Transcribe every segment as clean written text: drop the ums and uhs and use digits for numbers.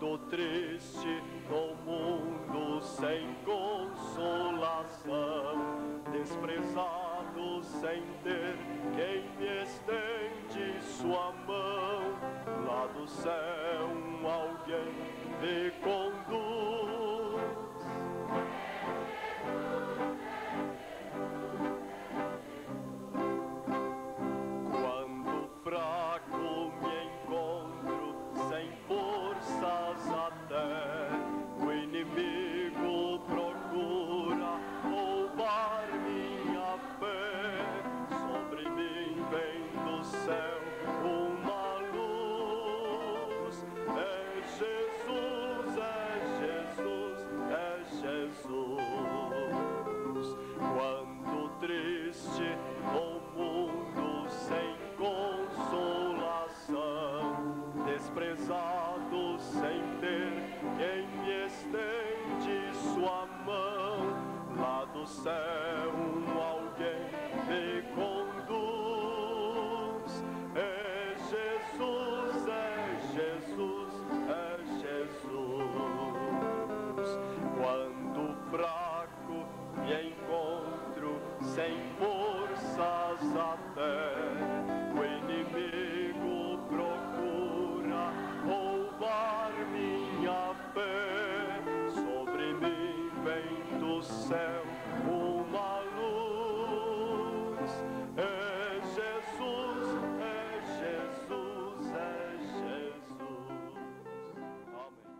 Quando triste no mundo sem consolação, desprezado sem ter quem me estende sua mão, lá do céu alguém me conduz. Quando fraco me encontro sem forças até, o inimigo procura roubar minha fé. Sobre mim vem do céu uma luz. É Jesus, é Jesus, é Jesus. Quando triste o mundo sem consolação, desprezado sem ter quem me estende sua mão, lá do céu alguém me conduz. É Jesus, é Jesus, é Jesus. Quando fraco me encontro sem forças até, o inimigo procura roubar minha fé. Sobre mim vem do céu uma luz. É Jesus, é Jesus, é Jesus. Amém.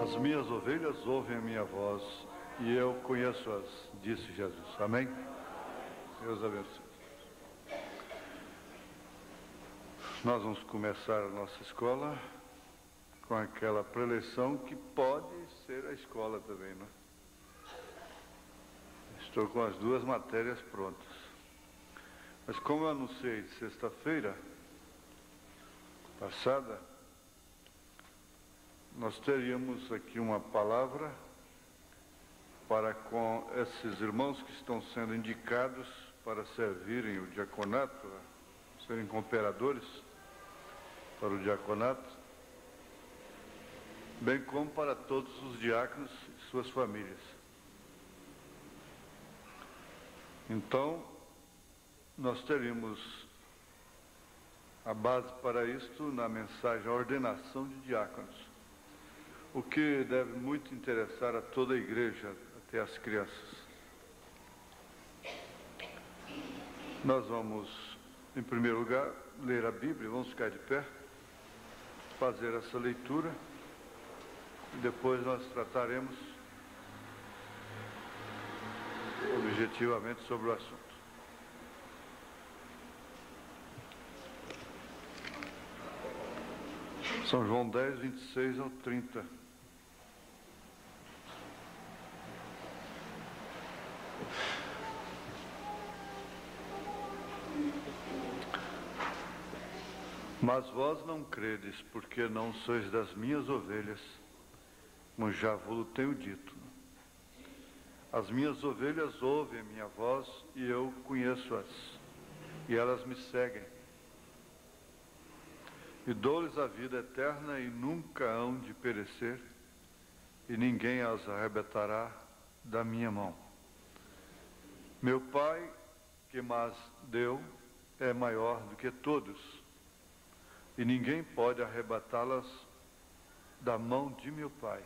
As minhas ovelhas ouvem a minha voz e eu conheço-as, disse Jesus. Amém? Deus abençoe. Nós vamos começar a nossa escola com aquela preleção que pode ser a escola também, não é? Estou com as duas matérias prontas. Mas como eu anunciei sexta-feira passada, nós teríamos aqui uma palavra para com esses irmãos que estão sendo indicados para servirem o diaconato, serem cooperadores para o diaconato, bem como para todos os diáconos e suas famílias. Então, nós teríamos a base para isto na mensagem, a ordenação de diáconos, o que deve muito interessar a toda a igreja, até as crianças. Nós vamos, em primeiro lugar, ler a Bíblia, vamos ficar de pé, fazer essa leitura, e depois nós trataremos objetivamente sobre o assunto. São João 10, 26 ao 30. Mas vós não credes, porque não sois das minhas ovelhas, como já vos tenho dito. As minhas ovelhas ouvem a minha voz, e eu conheço-as, e elas me seguem. E dou-lhes a vida eterna, e nunca hão de perecer, e ninguém as arrebatará da minha mão. Meu Pai, que mas deu, é maior do que todos, e ninguém pode arrebatá-las da mão de meu Pai.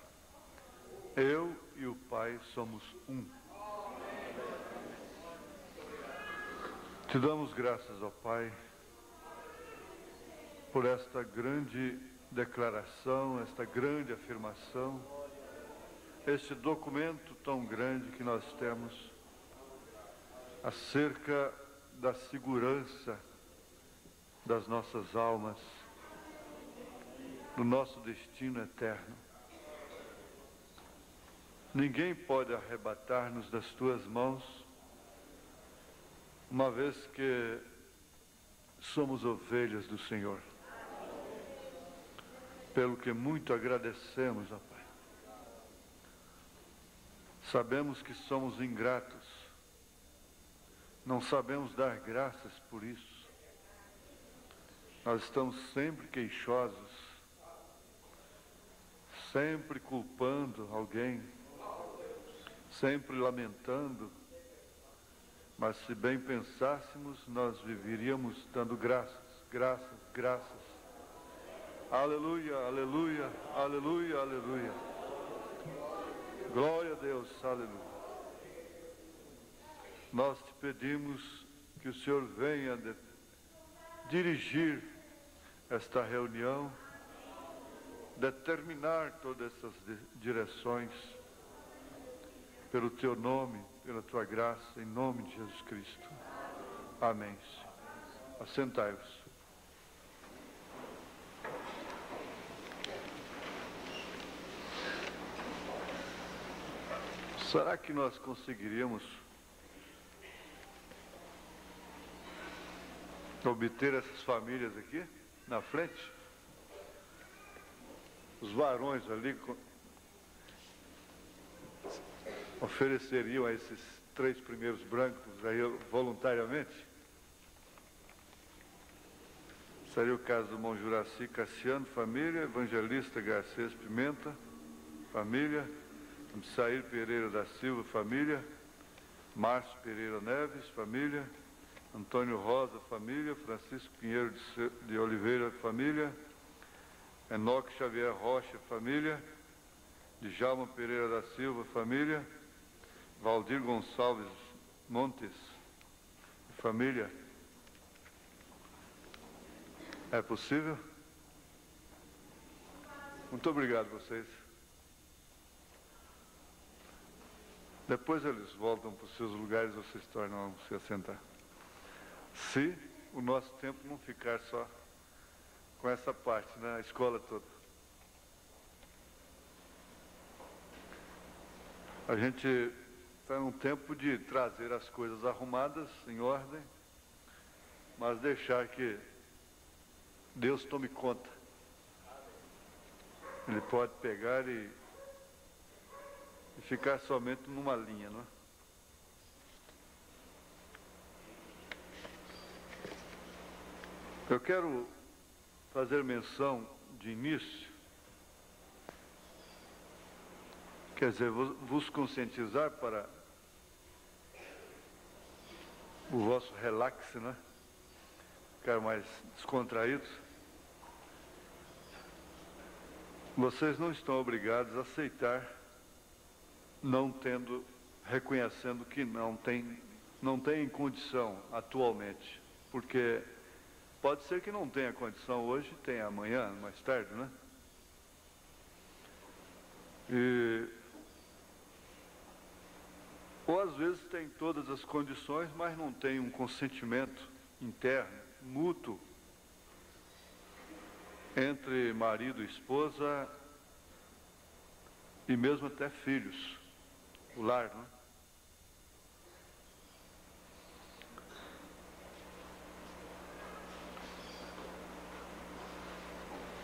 Eu e o Pai somos um. Te damos graças, ó Pai, por esta grande declaração, esta grande afirmação, este documento tão grande que nós temos acerca da segurança das nossas almas, do nosso destino eterno. Ninguém pode arrebatar-nos das tuas mãos, uma vez que somos ovelhas do Senhor. Pelo que muito agradecemos, ó Pai. Sabemos que somos ingratos, não sabemos dar graças por isso. Nós estamos sempre queixosos, sempre culpando alguém, sempre lamentando, mas se bem pensássemos, nós viveríamos dando graças, graças, graças. Aleluia, aleluia, aleluia, aleluia. Glória a Deus, aleluia. Nós te pedimos que o Senhor venha dirigir esta reunião, determinar todas essas direções, pelo teu nome, pela tua graça, em nome de Jesus Cristo. Amém. Assentai-vos. Será que nós conseguiríamos obter essas famílias aqui na frente? Os varões ali ofereceriam a esses 3 primeiros brancos aí voluntariamente? Seria o caso do irmão Juraci Cassiano, família, Evangelista Garcês Pimenta, família, Sair Pereira da Silva, família, Márcio Pereira Neves, família, Antônio Rosa, família, Francisco Pinheiro de Oliveira, família, Enoque Xavier Rocha, família, Djalma Pereira da Silva, família, Valdir Gonçalves Montes, família. É possível? Muito obrigado a vocês. Depois eles voltam para os seus lugares, vocês tornam a se assentar. Se o nosso tempo não ficar só com essa parte, né? A escola toda. A gente está num tempo de trazer as coisas arrumadas, em ordem, mas deixar que Deus tome conta. Ele pode pegar e ficar somente numa linha, não é? Eu quero fazer menção de início, quer dizer, vos conscientizar para o vosso relax, né? Ficar mais descontraídos. Vocês não estão obrigados a aceitar, reconhecendo que não tem condição atualmente, porque pode ser que não tenha condição hoje, tenha amanhã, mais tarde, né? Ou às vezes tem todas as condições, mas não tem um consentimento interno, mútuo, entre marido e esposa, e mesmo até filhos, o lar, não é?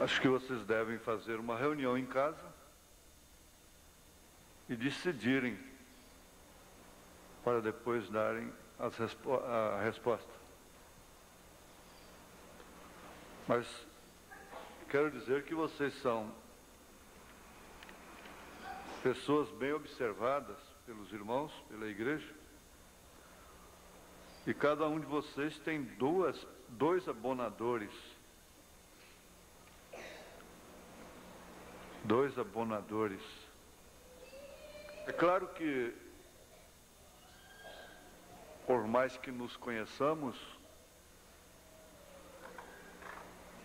Acho que vocês devem fazer uma reunião em casa e decidirem para depois darem a resposta. Mas quero dizer que vocês são pessoas bem observadas pelos irmãos, pela igreja, e cada um de vocês tem dois abonadores. Dois abonadores. É claro que, por mais que nos conheçamos,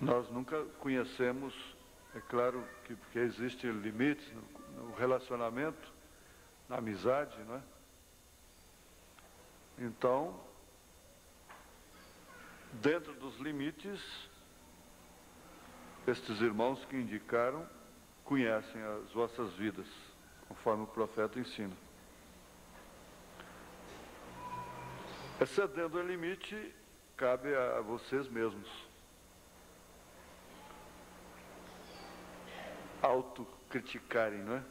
nós nunca conhecemos, é claro que porque existem limites no relacionamento, na amizade, não é? Então, dentro dos limites, estes irmãos que indicaram conhecem as vossas vidas, conforme o profeta ensina. Excedendo o limite, cabe a vocês mesmos autocriticarem, não é?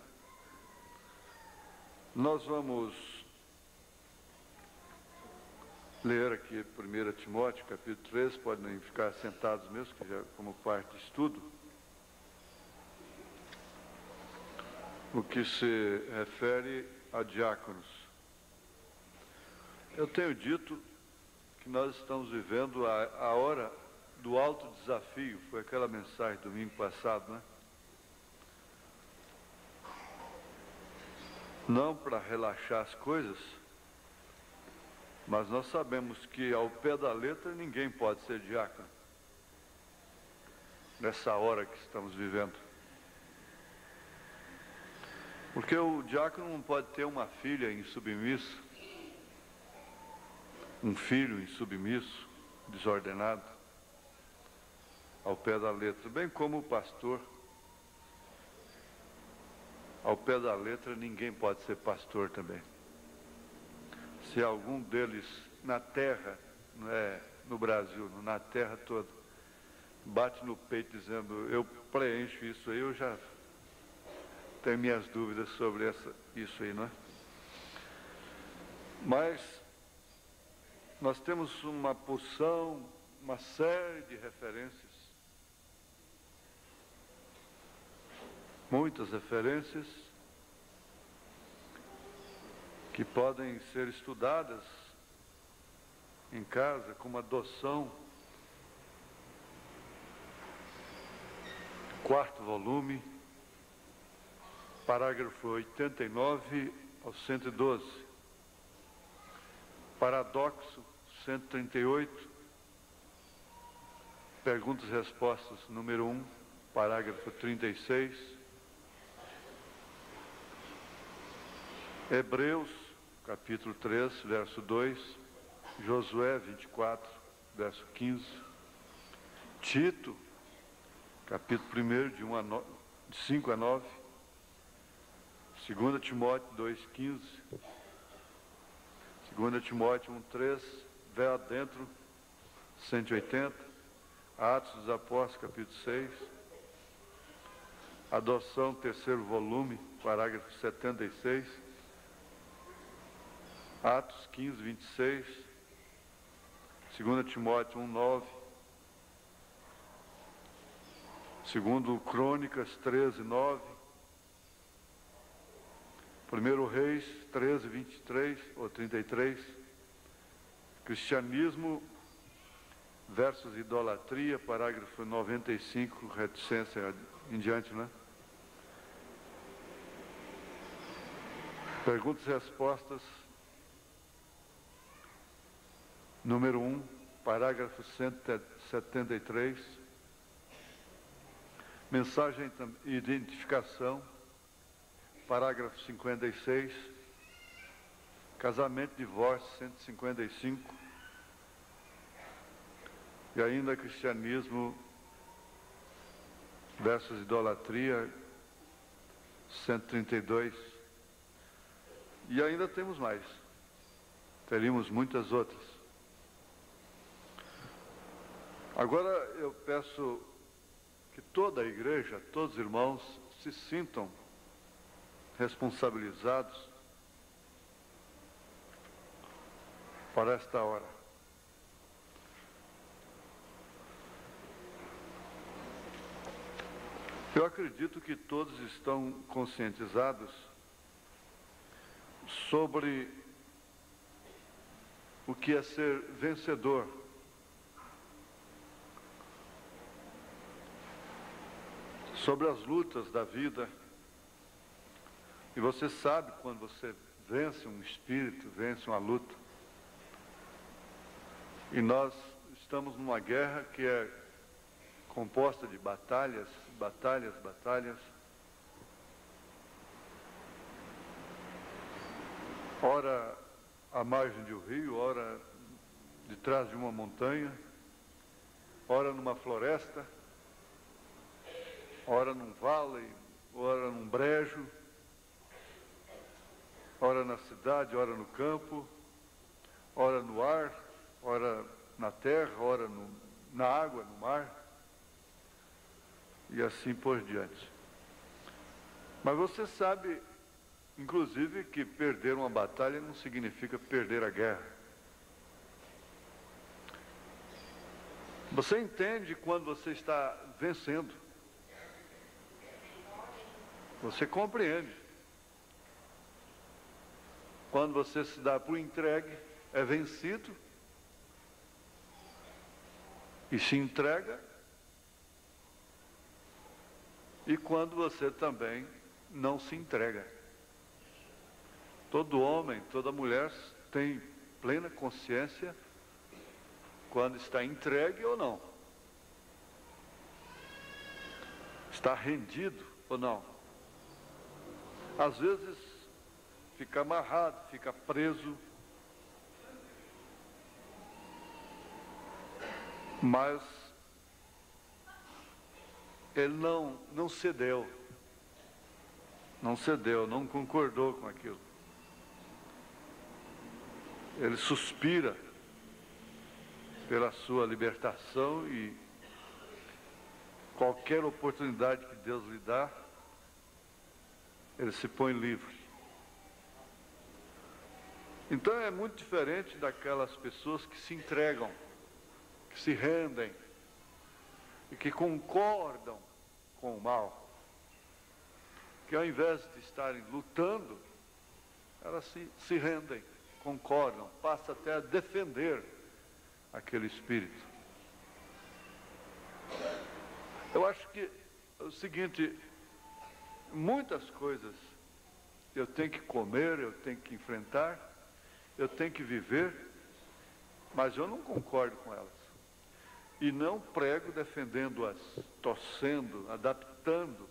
Nós vamos ler aqui 1 Timóteo, capítulo 3, podem ficar sentados mesmo, que já como parte de estudo, o que se refere a diáconos. Eu tenho dito que nós estamos vivendo a hora do alto desafio, foi aquela mensagem domingo passado, né? Não para relaxar as coisas, mas nós sabemos que ao pé da letra ninguém pode ser diácono, nessa hora que estamos vivendo. Porque o diácono não pode ter uma filha insubmissa, um filho insubmisso, desordenado, ao pé da letra, bem como o pastor. Ao pé da letra, ninguém pode ser pastor também. Se algum deles na terra, não é no Brasil, na terra toda, bate no peito dizendo, eu preencho isso aí, eu já tenho minhas dúvidas sobre isso aí, não é? Mas nós temos uma porção, uma série de referências, muitas referências que podem ser estudadas em casa como adoção, 4º volume, parágrafo 89 ao 112, paradoxo 138, perguntas e respostas número 1, parágrafo 36, Hebreus, capítulo 3, verso 2, Josué 24, verso 15, Tito, capítulo 1, de 5 a 9, 2 Timóteo 2, 15, 2 Timóteo 1, 3, véu adentro, 180, Atos dos Apóstolos, capítulo 6, adoção, 3º volume, parágrafo 76, Atos 15, 26, 2 Timóteo 1, 9, 2 Crônicas 13, 9, 1 Reis 13, 23 ou 33, Cristianismo versus idolatria, parágrafo 95, reticência em diante, né? Perguntas e respostas, número 1, parágrafo 173, mensagem e identificação, parágrafo 56, casamento e divórcio, 155, e ainda cristianismo versus idolatria, 132, e ainda temos mais, teríamos muitas outras. Agora eu peço que toda a igreja, todos os irmãos se sintam responsabilizados para esta hora. Eu acredito que todos estão conscientizados sobre o que é ser vencedor. Sobre as lutas da vida. E você sabe quando você vence um espírito, vence uma luta. E nós estamos numa guerra que é composta de batalhas, batalhas, batalhas. Ora à margem de um rio, ora de trás de uma montanha, ora numa floresta, ora num vale, ora num brejo, ora na cidade, ora no campo, ora no ar, ora na terra, ora na água, no mar, e assim por diante. Mas você sabe, inclusive, que perder uma batalha não significa perder a guerra. Você entende quando você está vencendo. Você compreende. Quando você se dá por entregue, é vencido e se entrega. E quando você também não se entrega. Todo homem, toda mulher tem plena consciência quando está entregue ou não. Está rendido ou não. Às vezes fica amarrado, fica preso, mas ele não cedeu, não concordou com aquilo. Ele suspira pela sua libertação e qualquer oportunidade que Deus lhe dá, ele se põe livre. Então é muito diferente daquelas pessoas que se entregam, que se rendem e que concordam com o mal, que ao invés de estarem lutando, elas se rendem, concordam, passam até a defender aquele espírito. Eu acho que é o seguinte, muitas coisas eu tenho que comer, eu tenho que enfrentar, eu tenho que viver, mas eu não concordo com elas. E não prego defendendo-as, torcendo, adaptando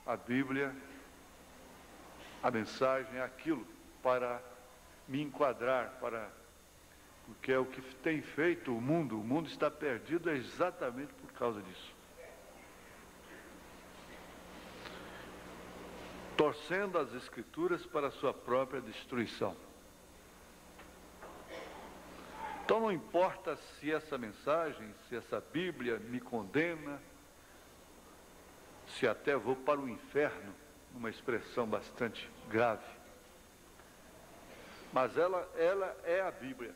a Bíblia, a mensagem, aquilo, para me enquadrar, porque é o que tem feito o mundo está perdido exatamente por causa disso. Torcendo as Escrituras para a sua própria destruição. Então não importa se essa mensagem, se essa Bíblia me condena, se até vou para o inferno, uma expressão bastante grave. Mas ela é a Bíblia.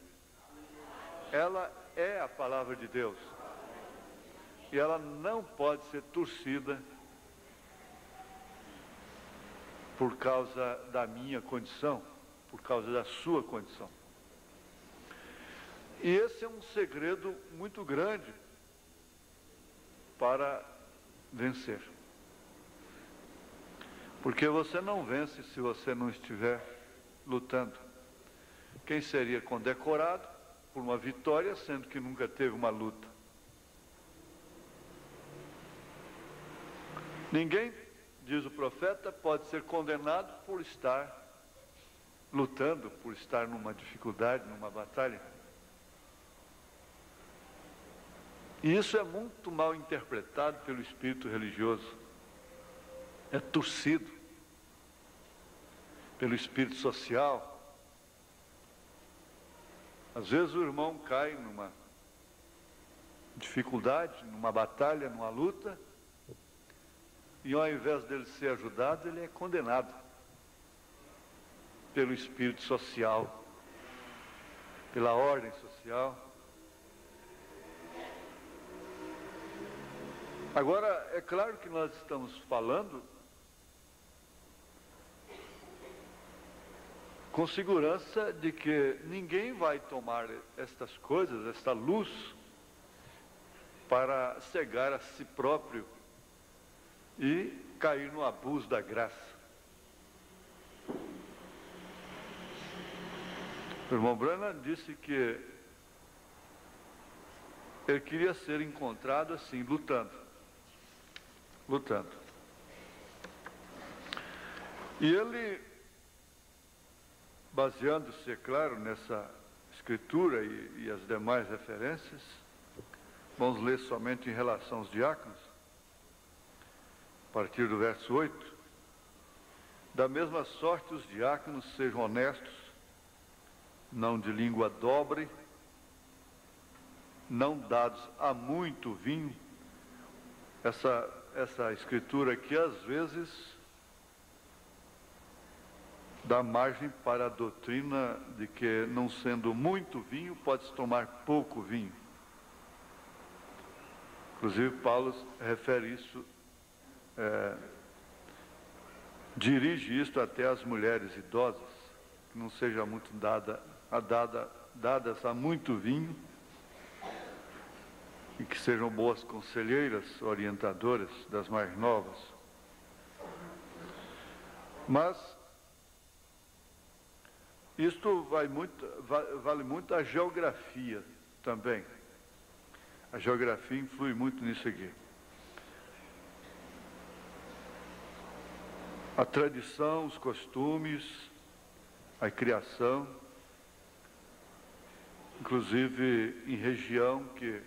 Ela é a palavra de Deus. E ela não pode ser torcida por causa da minha condição, por causa da sua condição. E esse é um segredo muito grande para vencer. Porque você não vence se você não estiver lutando. Quem seria condecorado por uma vitória, sendo que nunca teve uma luta? Ninguém, diz o profeta, pode ser condenado por estar lutando, por estar numa dificuldade, numa batalha. E isso é muito mal interpretado pelo espírito religioso. É torcido pelo espírito social. Às vezes o irmão cai numa dificuldade, numa batalha, numa luta, e ao invés dele ser ajudado, ele é condenado pelo espírito social, pela ordem social. Agora, é claro que nós estamos falando com segurança de que ninguém vai tomar estas coisas, esta luz, para cegar a si próprio e cair no abuso da graça. O irmão Branham disse que ele queria ser encontrado assim, lutando. E ele baseando-se, é claro, nessa escritura e as demais referências, vamos ler somente em relação aos diáconos, a partir do verso 8. Da mesma sorte, os diáconos sejam honestos, não de língua dobre, não dados a muito vinho. Essa escritura aqui, às vezes, dá margem para a doutrina de que, não sendo muito vinho, pode-se tomar pouco vinho. Inclusive, Paulo refere isso, dirige isto até às mulheres idosas, que não seja muito dadas a muito vinho, e que sejam boas conselheiras, orientadoras das mais novas. Mas isto vale muito a geografia também. A geografia influi muito nisso aqui. A tradição, os costumes, a criação, inclusive em região que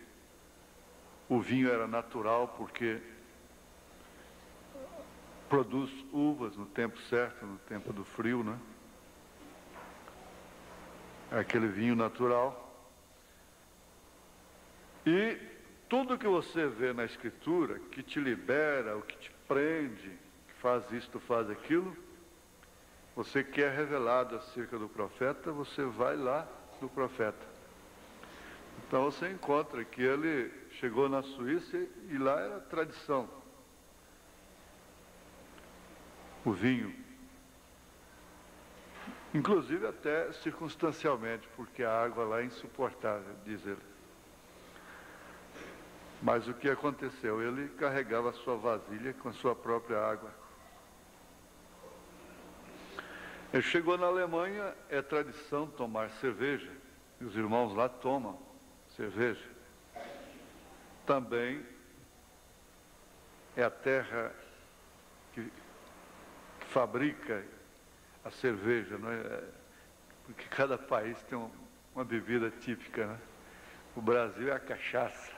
o vinho era natural porque produz uvas no tempo certo, no tempo do frio, né? É aquele vinho natural. E tudo que você vê na Escritura, que te libera, o que te prende, que faz isto, faz aquilo, você quer revelado acerca do profeta, você vai lá no profeta. Então você encontra que ele chegou na Suíça e lá era tradição. O vinho. Inclusive até circunstancialmente, porque a água lá é insuportável, diz ele. Mas o que aconteceu? Ele carregava a sua vasilha com a sua própria água. Ele chegou na Alemanha, é tradição tomar cerveja, e os irmãos lá tomam cerveja. Também é a terra que fabrica a cerveja, não é? Porque cada país tem uma bebida típica, né? O Brasil é a cachaça,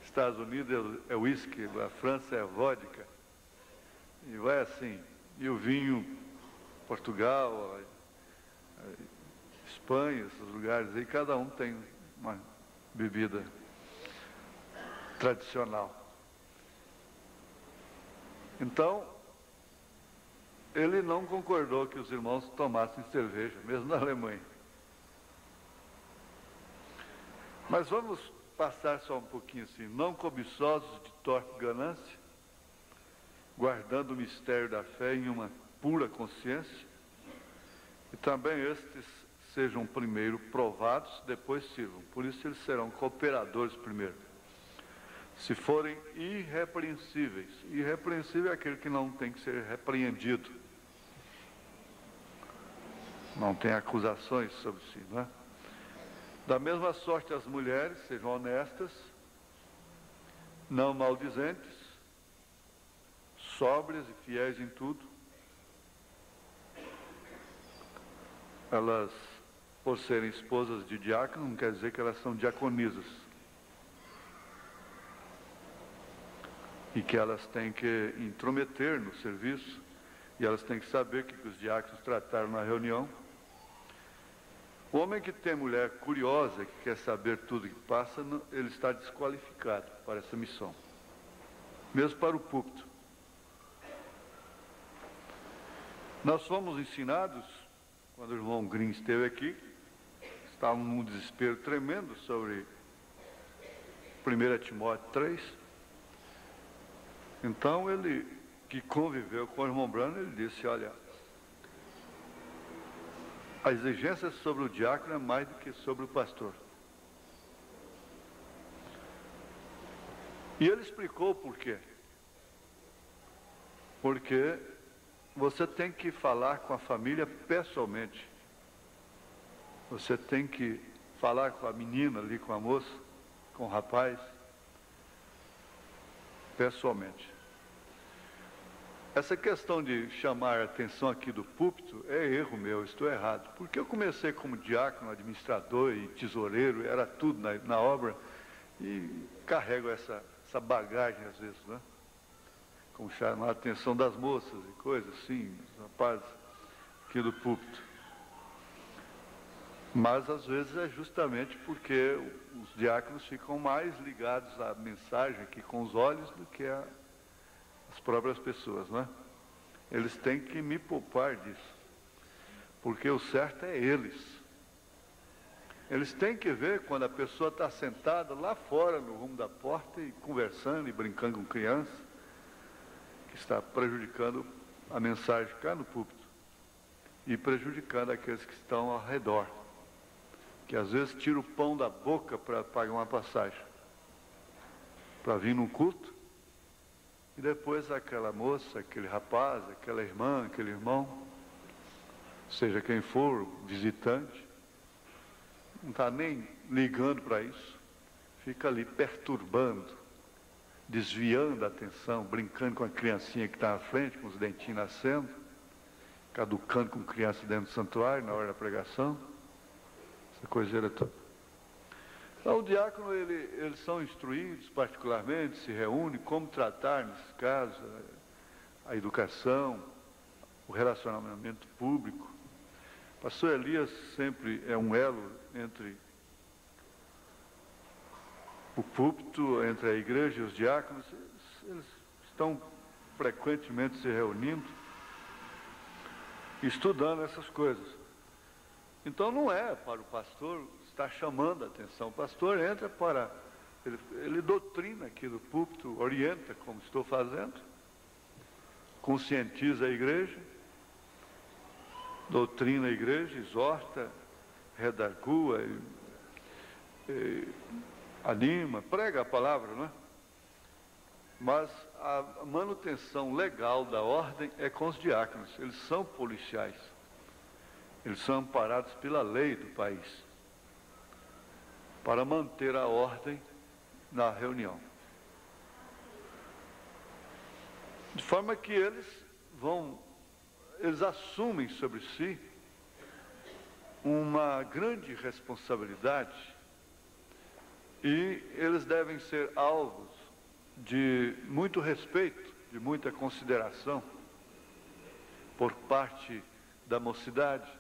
Estados Unidos é o uísque, a França é a vodka, e vai assim. E o vinho, Portugal, Espanha, esses lugares aí, cada um tem uma bebida tradicional. Então, ele não concordou que os irmãos tomassem cerveja, mesmo na Alemanha. Mas vamos passar só um pouquinho assim. Não cobiçosos de torpe ganância, guardando o mistério da fé em uma pura consciência, e também estes sejam primeiro provados, depois sirvam. Por isso eles serão cooperadores primeiro. Se forem irrepreensíveis. Irrepreensível é aquele que não tem que ser repreendido. Não tem acusações sobre si, não é? Da mesma sorte as mulheres sejam honestas, não maldizentes, sóbrias e fiéis em tudo. Elas, por serem esposas de diácono, não quer dizer que elas são diaconisas. E que elas têm que intrometer no serviço, e elas têm que saber o que os diáconos trataram na reunião. O homem que tem mulher curiosa, que quer saber tudo que passa, ele está desqualificado para essa missão, mesmo para o púlpito. Nós fomos ensinados, quando o irmão Green esteve aqui, estávamos num desespero tremendo sobre 1 Timóteo 3. Então ele, que conviveu com o irmão Branham, ele disse, olha, a exigência sobre o diácono é mais do que sobre o pastor. E ele explicou por quê. Porque você tem que falar com a família pessoalmente. Você tem que falar com a menina ali, com a moça, com o rapaz, pessoalmente. Essa questão de chamar a atenção aqui do púlpito é erro meu, estou errado. Porque eu comecei como diácono, administrador e tesoureiro, era tudo na obra, e carrego essa bagagem às vezes, né? Como chamar a atenção das moças e coisas assim, dos rapazes aqui do púlpito. Mas às vezes é justamente porque os diáconos ficam mais ligados à mensagem aqui com os olhos do que as próprias pessoas, né? Eles têm que me poupar disso, porque o certo é eles. Eles têm que ver quando a pessoa está sentada lá fora no rumo da porta e conversando e brincando com criança, que está prejudicando a mensagem cá no púlpito e prejudicando aqueles que estão ao redor, que às vezes tira o pão da boca para pagar uma passagem, para vir num culto, e depois aquela moça, aquele rapaz, aquela irmã, aquele irmão, seja quem for, visitante, não está nem ligando para isso, fica ali perturbando, desviando a atenção, brincando com a criancinha que está na frente, com os dentinhos nascendo, caducando com criança dentro do santuário na hora da pregação, essa coiseira toda. Então, o diácono, eles são instruídos particularmente, se reúnem, como tratar, nesse caso, a educação, o relacionamento público. O pastor Elias sempre é um elo entre o púlpito, entre a igreja e os diáconos. Eles estão frequentemente se reunindo, estudando essas coisas. Então não é para o pastor estar chamando a atenção. O pastor entra para... Ele doutrina aqui do púlpito, orienta, como estou fazendo, conscientiza a igreja, doutrina a igreja, exorta, redargua, anima, prega a palavra, não é? Mas a manutenção legal da ordem é com os diáconos. Eles são policiais. Eles são amparados pela lei do país para manter a ordem na reunião. De forma que eles assumem sobre si uma grande responsabilidade e eles devem ser alvos de muito respeito, de muita consideração por parte da mocidade.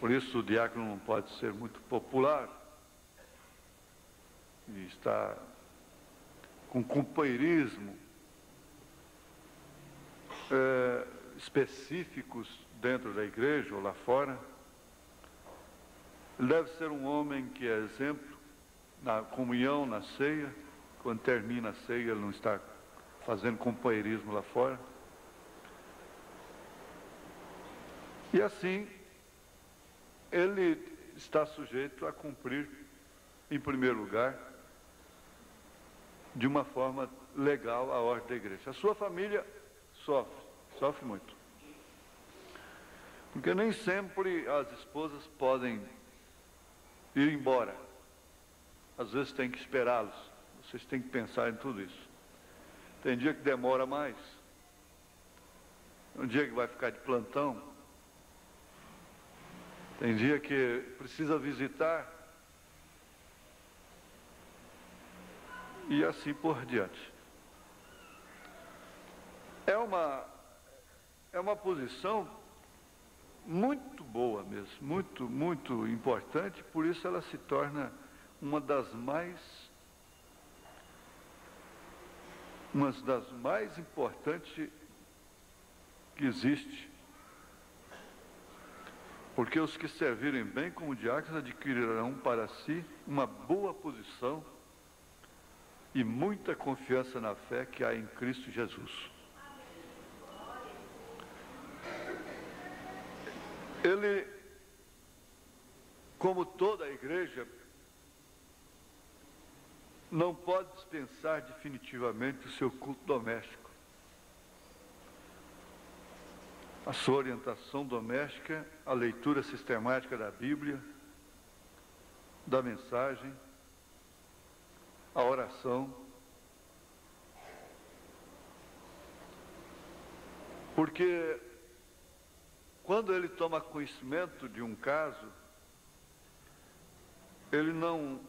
Por isso o diácono não pode ser muito popular e está com companheirismo específicos dentro da igreja ou lá fora. Ele deve ser um homem que é exemplo na comunhão, na ceia. Quando termina a ceia, ele não está fazendo companheirismo lá fora. E assim, ele está sujeito a cumprir, em primeiro lugar, de uma forma legal a ordem da igreja. A sua família sofre muito. Porque nem sempre as esposas podem ir embora. Às vezes tem que esperá-los. Vocês têm que pensar em tudo isso. Tem dia que demora mais. Um dia que vai ficar de plantão. Tem dia que precisa visitar. E assim por diante. É uma posição muito boa mesmo, muito, muito importante, por isso ela se torna uma das mais importantes que existe. Porque os que servirem bem como diáconos adquirirão para si uma boa posição e muita confiança na fé que há em Cristo Jesus. Ele, como toda a igreja, não pode dispensar definitivamente o seu culto doméstico. A sua orientação doméstica, a leitura sistemática da Bíblia, da mensagem, a oração, Porque quando ele toma conhecimento de um caso, ele não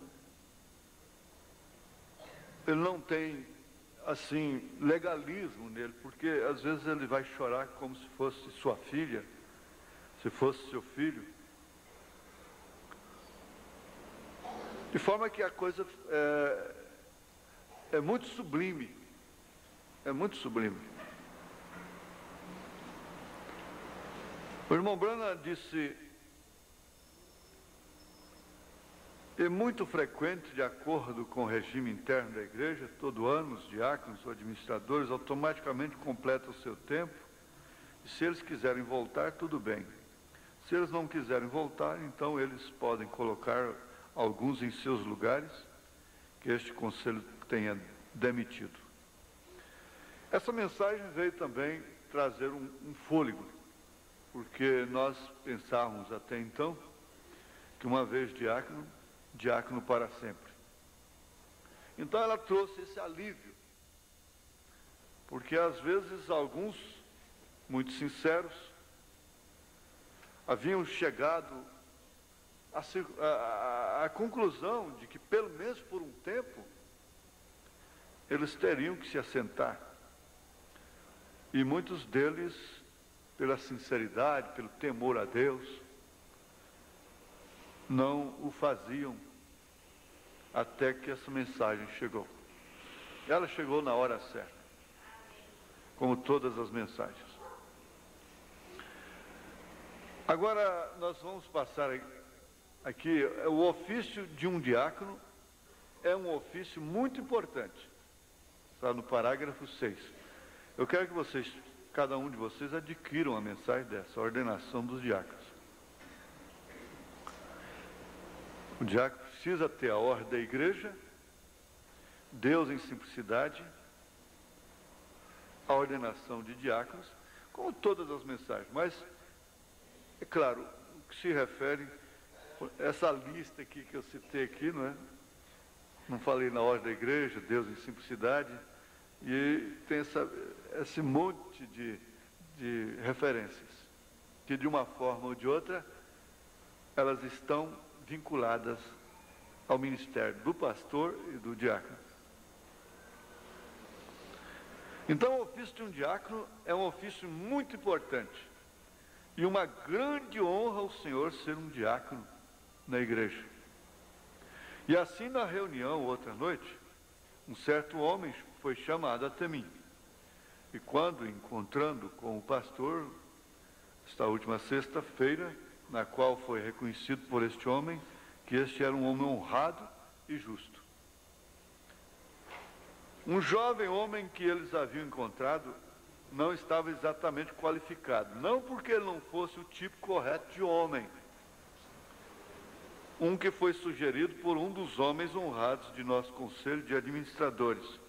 tem, assim, legalismo nele, porque às vezes ele vai chorar como se fosse sua filha, se fosse seu filho. De forma que a coisa é muito sublime, é muito sublime. O irmão Branham disse: é muito frequente, de acordo com o regime interno da igreja, todo ano os diáconos ou administradores automaticamente completam o seu tempo, e se eles quiserem voltar, tudo bem. Se eles não quiserem voltar, então eles podem colocar alguns em seus lugares, que este conselho tenha demitido. Essa mensagem veio também trazer um fôlego, porque nós pensávamos até então que uma vez diácono, diácono para sempre. Então ela trouxe esse alívio, porque às vezes alguns, muito sinceros, haviam chegado à conclusão de que, pelo menos por um tempo, eles teriam que se assentar. E muitos deles, pela sinceridade, pelo temor a Deus, não o faziam, até que essa mensagem chegou. Ela chegou na hora certa, como todas as mensagens. Agora nós vamos passar aqui, o ofício de um diácono é um ofício muito importante. Está no parágrafo 6. Eu quero que vocês, cada um de vocês, adquiram a mensagem dessa, a ordenação dos diáconos. O diácono precisa ter a ordem da igreja, Deus em simplicidade, a ordenação de diáconos, como todas as mensagens. Mas, é claro, o que se refere, essa lista aqui que eu citei aqui, não é? Não falei na ordem da igreja, Deus em simplicidade, e tem esse monte de referências, que de uma forma ou de outra, elas estão vinculadas ao ministério do pastor e do diácono. Então, o ofício de um diácono é um ofício muito importante, e uma grande honra ao Senhor ser um diácono na igreja. E assim, na reunião, outra noite, um certo homem foi chamado até mim. E quando, encontrando com o pastor, esta última sexta-feira, na qual foi reconhecido por este homem, que este era um homem honrado e justo. Um jovem homem que eles haviam encontrado não estava exatamente qualificado, não porque ele não fosse o tipo correto de homem, um que foi sugerido por um dos homens honrados de nosso conselho de administradores.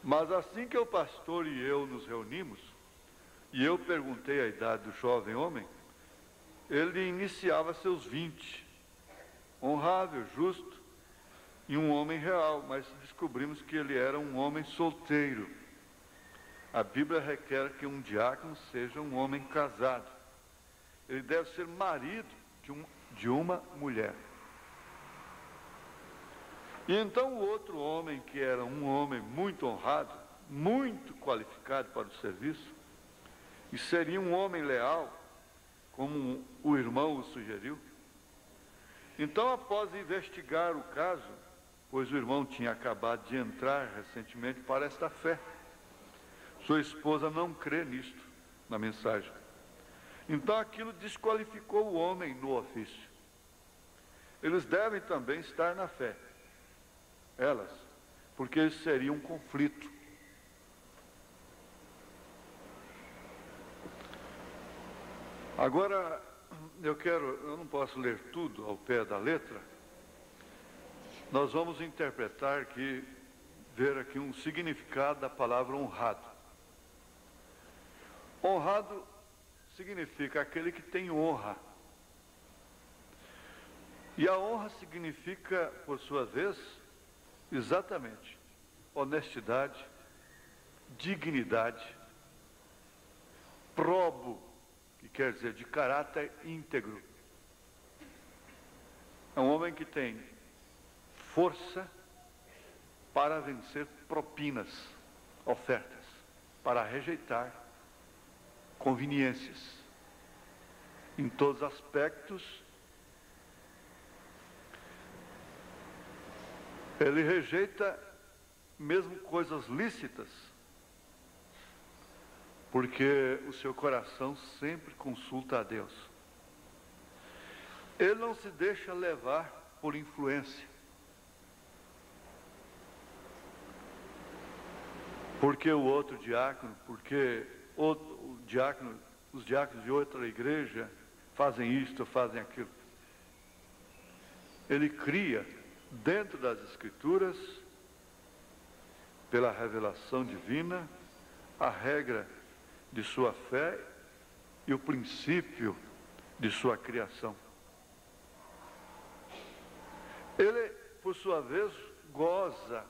Mas assim que o pastor e eu nos reunimos, e eu perguntei a idade do jovem homem, ele iniciava seus 20, honrável, justo, e um homem real, mas descobrimos que ele era um homem solteiro. A Bíblia requer que um diácono seja um homem casado. Ele deve ser marido de uma mulher. E então o outro homem, que era um homem muito honrado, muito qualificado para o serviço, e seria um homem leal, como o irmão o sugeriu. Então, após investigar o caso, pois o irmão tinha acabado de entrar recentemente para esta fé, sua esposa não crê nisto, na mensagem. Então aquilo desqualificou o homem no ofício. Eles devem também estar na fé, elas, porque isso seria um conflito. Agora, eu não posso ler tudo ao pé da letra. Nós vamos interpretar aqui, ver aqui um significado da palavra honrado. Honrado significa aquele que tem honra. E a honra significa, por sua vez, exatamente honestidade, dignidade, probo, que quer dizer de caráter íntegro. É um homem que tem força para vencer propinas, ofertas, para rejeitar conveniências em todos os aspectos. Ele rejeita mesmo coisas lícitas, porque o seu coração sempre consulta a Deus. Ele não se deixa levar por influência, porque o outro diácono, porque os diáconos de outra igreja fazem isto, fazem aquilo. Ele cria dentro das Escrituras, pela revelação divina, a regra de sua fé e o princípio de sua criação. Ele, por sua vez, goza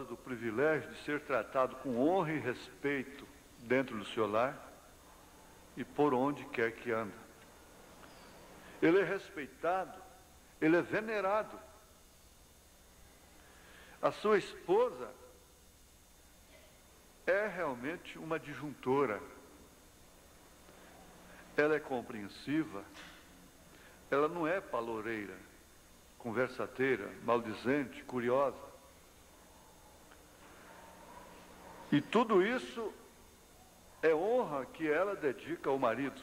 do privilégio de ser tratado com honra e respeito dentro do seu lar e por onde quer que anda. Ele é respeitado, ele é venerado. A sua esposa é realmente uma disjuntora. Ela é compreensiva, ela não é paloureira, conversateira, maldizente, curiosa. E tudo isso é honra que ela dedica ao marido.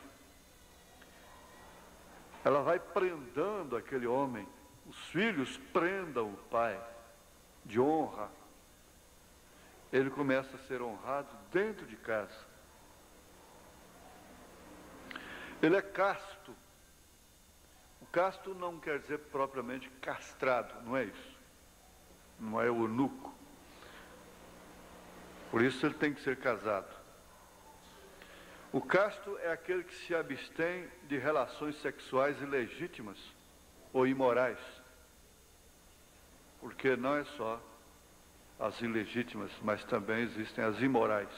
Ela vai prendando aquele homem. Os filhos prendam o pai de honra. Ele começa a ser honrado dentro de casa. Ele é casto. O casto não quer dizer propriamente castrado, não é isso. Não é eunuco. Por isso ele tem que ser casado. O casto é aquele que se abstém de relações sexuais ilegítimas ou imorais. Porque não é só as ilegítimas, mas também existem as imorais.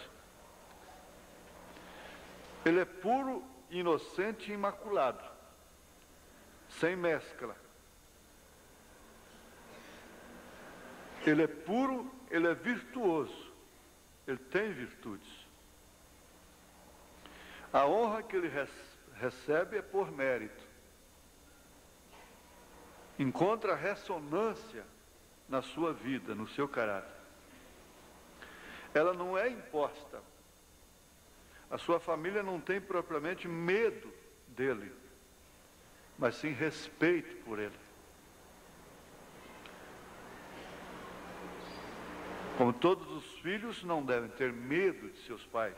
Ele é puro, inocente e imaculado, sem mescla. Ele é puro, ele é virtuoso, ele tem virtudes. A honra que ele recebe é por mérito. Encontra ressonância na sua vida, no seu caráter. Ela não é imposta. A sua família não tem propriamente medo dele, mas sim respeito por ele. Como todos os filhos não devem ter medo de seus pais,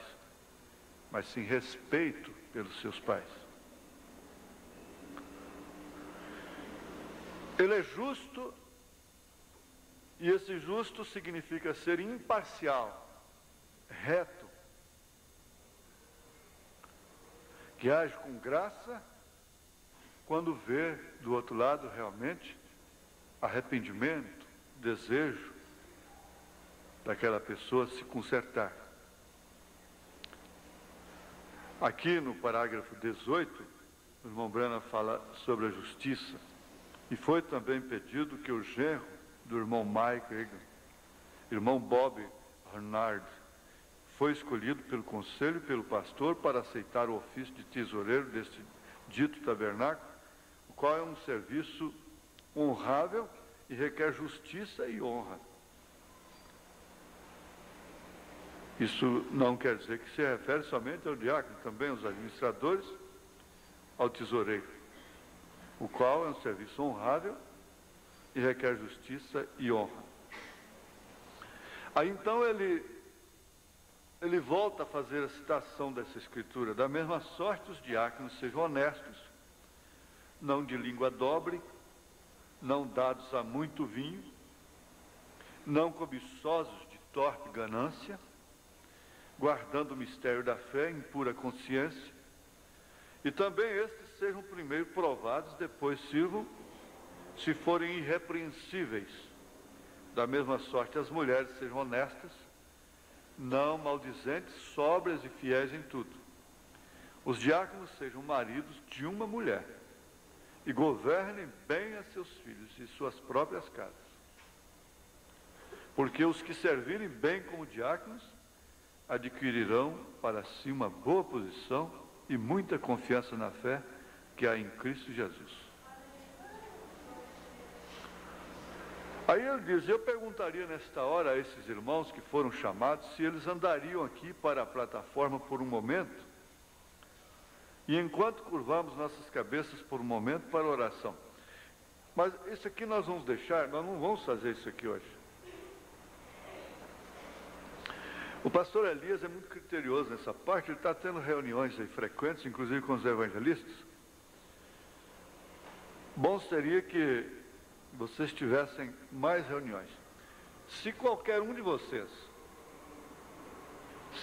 mas sim respeito pelos seus pais. Ele é justo, e esse justo significa ser imparcial, reto, que age com graça quando vê do outro lado realmente arrependimento, desejo daquela pessoa se consertar. Aqui no parágrafo 18, o irmão Branham fala sobre a justiça, e foi também pedido que o genro do irmão Mike Egan, irmão Bob Bernard, foi escolhido pelo conselho e pelo pastor para aceitar o ofício de tesoureiro deste dito tabernáculo, o qual é um serviço honrável e requer justiça e honra. Isso não quer dizer que se refere somente ao diácono, também aos administradores, ao tesoureiro, o qual é um serviço honrável e requer justiça e honra. Aí então ele volta a fazer a citação dessa escritura: da mesma sorte os diáconos sejam honestos, não de língua dobre, não dados a muito vinho, não cobiçosos de torpe ganância, guardando o mistério da fé em pura consciência, e também estes sejam primeiro provados, depois sirvam, se forem irrepreensíveis. Da mesma sorte as mulheres sejam honestas, não maldizentes, sóbrias e fiéis em tudo. Os diáconos sejam maridos de uma mulher e governem bem a seus filhos e suas próprias casas. Porque os que servirem bem como diáconos adquirirão para si uma boa posição e muita confiança na fé que há em Cristo Jesus. Aí ele diz, eu perguntaria nesta hora a esses irmãos que foram chamados se eles andariam aqui para a plataforma por um momento, e enquanto curvamos nossas cabeças por um momento para a oração. Mas isso aqui nós vamos deixar, nós não vamos fazer isso aqui hoje. O pastor Elias é muito criterioso nessa parte, ele está tendo reuniões aí frequentes, inclusive com os evangelistas. Bom seria que vocês tivessem mais reuniões. Se qualquer um de vocês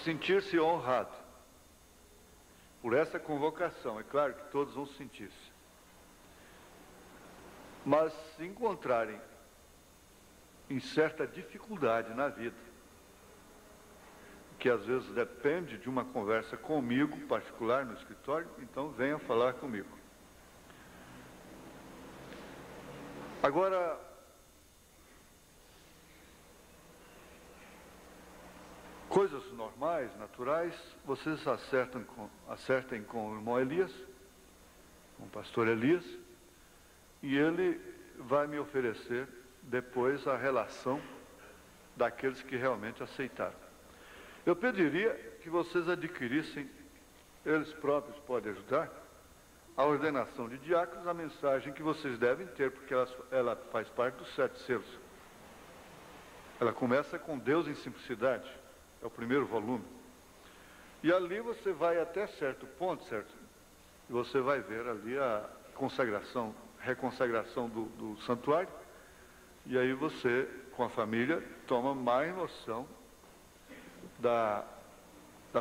sentir-se honrado por essa convocação, é claro que todos vão sentir-se, mas se encontrarem em certa dificuldade na vida, que às vezes depende de uma conversa comigo, particular no escritório, então venham falar comigo. Agora, coisas normais, naturais, vocês acertem com o irmão Elias, com o pastor Elias, e ele vai me oferecer depois a relação daqueles que realmente aceitaram. Eu pediria que vocês adquirissem, eles próprios podem ajudar, a ordenação de diáconos, a mensagem que vocês devem ter, porque ela faz parte dos 7 selos. Ela começa com Deus em simplicidade, é o primeiro volume. E ali você vai até certo ponto, certo? E você vai ver ali a consagração, reconsagração do santuário, e aí você, com a família, toma mais noção da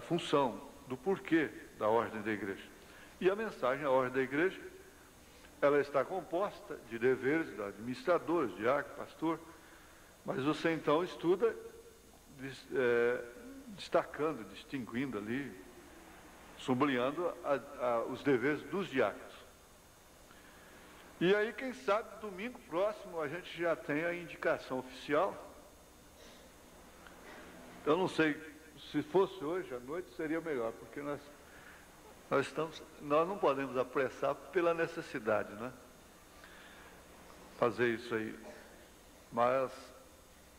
função, do porquê da ordem da igreja. E a mensagem, a ordem da igreja, ela está composta de deveres de administradores, diácono, pastor, mas você então estuda destacando, distinguindo ali, sublinhando os deveres dos diáconos. E aí, quem sabe, domingo próximo a gente já tem a indicação oficial. Eu não sei, se fosse hoje à noite seria melhor, porque nós não podemos apressar pela necessidade, né? Fazer isso aí. Mas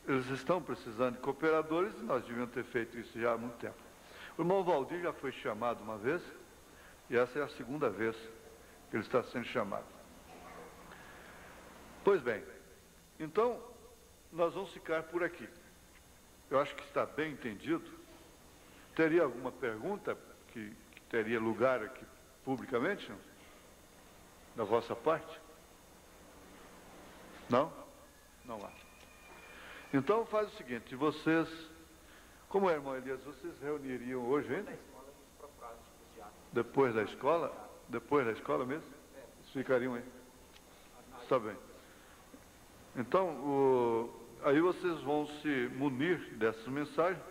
eles estão precisando de cooperadores e nós devíamos ter feito isso já há muito tempo. O irmão Valdir já foi chamado uma vez, e essa é a segunda vez que ele está sendo chamado. Pois bem, então nós vamos ficar por aqui. Eu acho que está bem entendido. Teria alguma pergunta que teria lugar aqui publicamente, não? Da vossa parte? Não? Não há. Então faz o seguinte, vocês, como é, irmão Elias, vocês reuniriam hoje ainda? Depois da escola? Depois da escola mesmo? Vocês ficariam aí? Está bem. Então, aí vocês vão se munir dessas mensagens.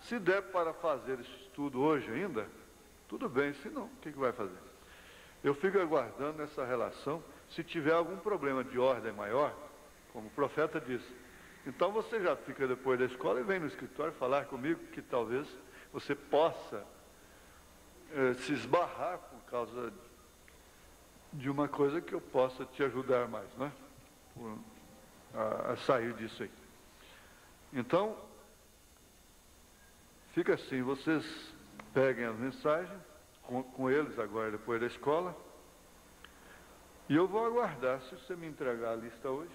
Se der para fazer esse estudo hoje ainda, tudo bem, se não, o que vai fazer? Eu fico aguardando essa relação, se tiver algum problema de ordem maior, como o profeta disse, então você já fica depois da escola e vem no escritório falar comigo, que talvez você possa se esbarrar por causa de uma coisa que eu possa te ajudar mais, né? A sair disso aí. Então, fica assim, vocês peguem as mensagens com eles agora depois da escola, e eu vou aguardar se você me entregar a lista hoje.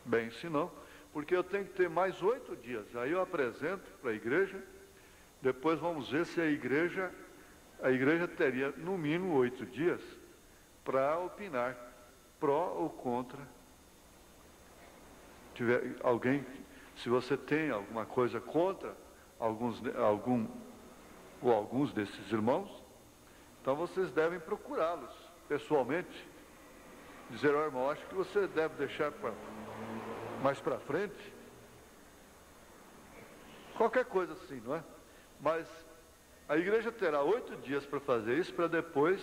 Bem, se não, porque eu tenho que ter mais 8 dias, aí eu apresento para a igreja, depois vamos ver se a igreja teria no mínimo 8 dias para opinar pró ou contra. Tiver alguém, se você tem alguma coisa contra alguns desses irmãos, então vocês devem procurá-los pessoalmente, dizer, ó irmão, acho que você deve deixar mais para frente Qualquer coisa assim, não é? Mas a igreja terá 8 dias para fazer isso, para depois,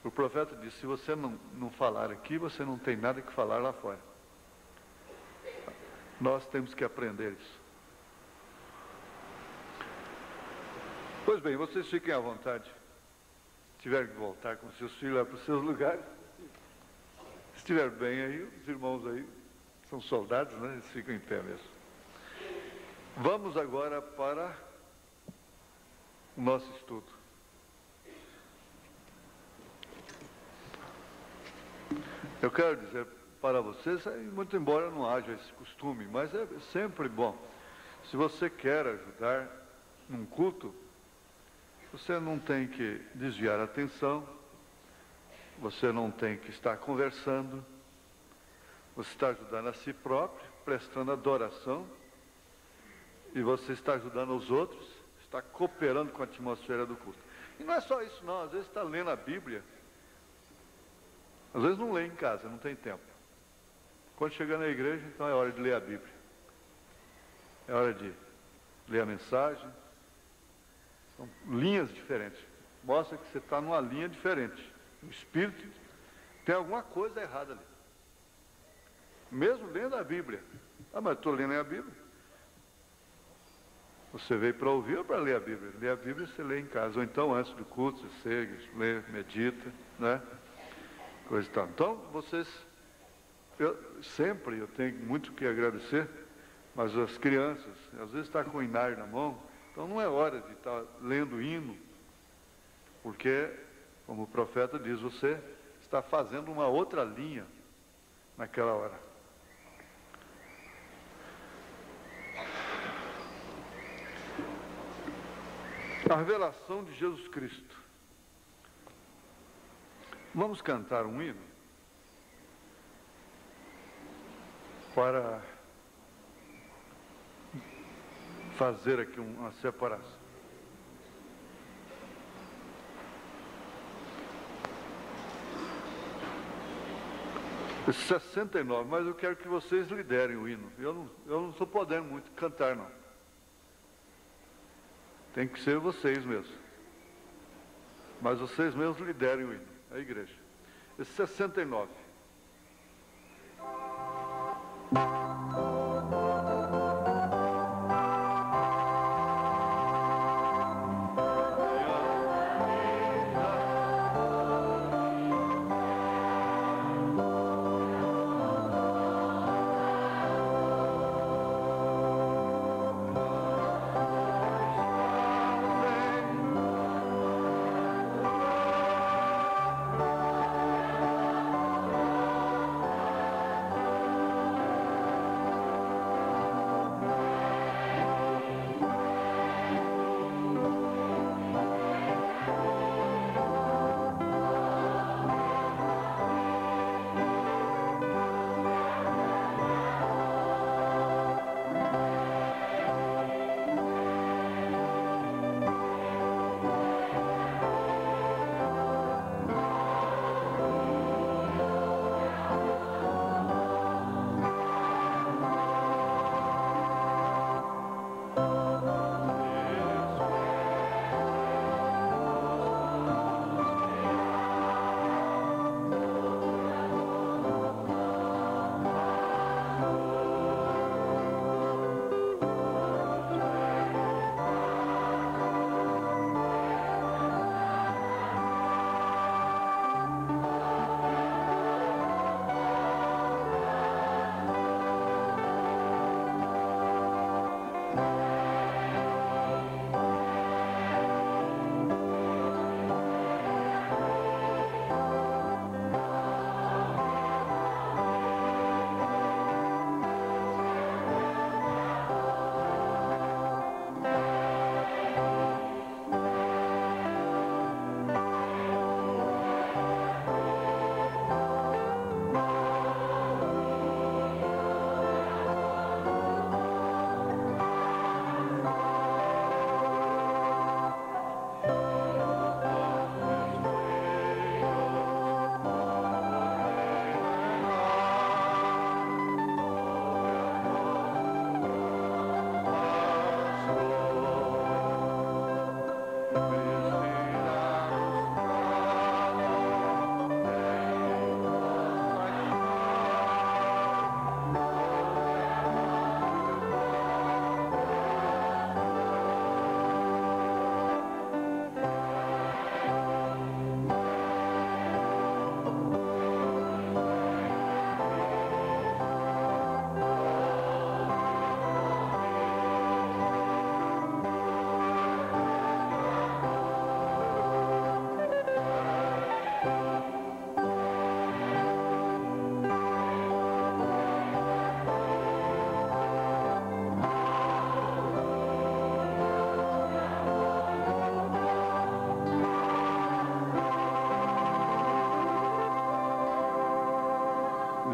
o profeta disse, se você não falar aqui, você não tem nada que falar lá fora. Nós temos que aprender isso. Pois bem, vocês fiquem à vontade. Se tiverem que voltar com seus filhos lá para os seus lugares, se estiver bem aí, os irmãos aí são soldados, né? Eles ficam em pé mesmo. Vamos agora para o nosso estudo. Eu quero dizer para vocês, muito embora não haja esse costume, mas é sempre bom. Se você quer ajudar num culto, você não tem que desviar a atenção, você não tem que estar conversando, você está ajudando a si próprio, prestando adoração, e você está ajudando os outros, está cooperando com a atmosfera do culto. E não é só isso não, às vezes está lendo a Bíblia, às vezes não lê em casa, não tem tempo. Quando chega na igreja, então é hora de ler a Bíblia. É hora de ler a mensagem. São linhas diferentes. Mostra que você está numa linha diferente. O espírito tem alguma coisa errada ali. Mesmo lendo a Bíblia. Ah, mas estou lendo a Bíblia. Você veio para ouvir ou para ler a Bíblia? Ler a Bíblia você lê em casa. Ou então, antes do culto, você segue, lê, medita, né? Coisa e tal. Então, vocês... eu tenho muito que agradecer, mas as crianças, às vezes está com o inário na mão, então não é hora de estar lendo hino, porque, como o profeta diz, você está fazendo uma outra linha naquela hora. A revelação de Jesus Cristo. Vamos cantar um hino para fazer aqui uma separação. Esse 69, mas eu quero que vocês liderem o hino. Eu não estou podendo muito cantar, não. Tem que ser vocês mesmos. Mas vocês mesmos liderem o hino, a igreja. Esse 69.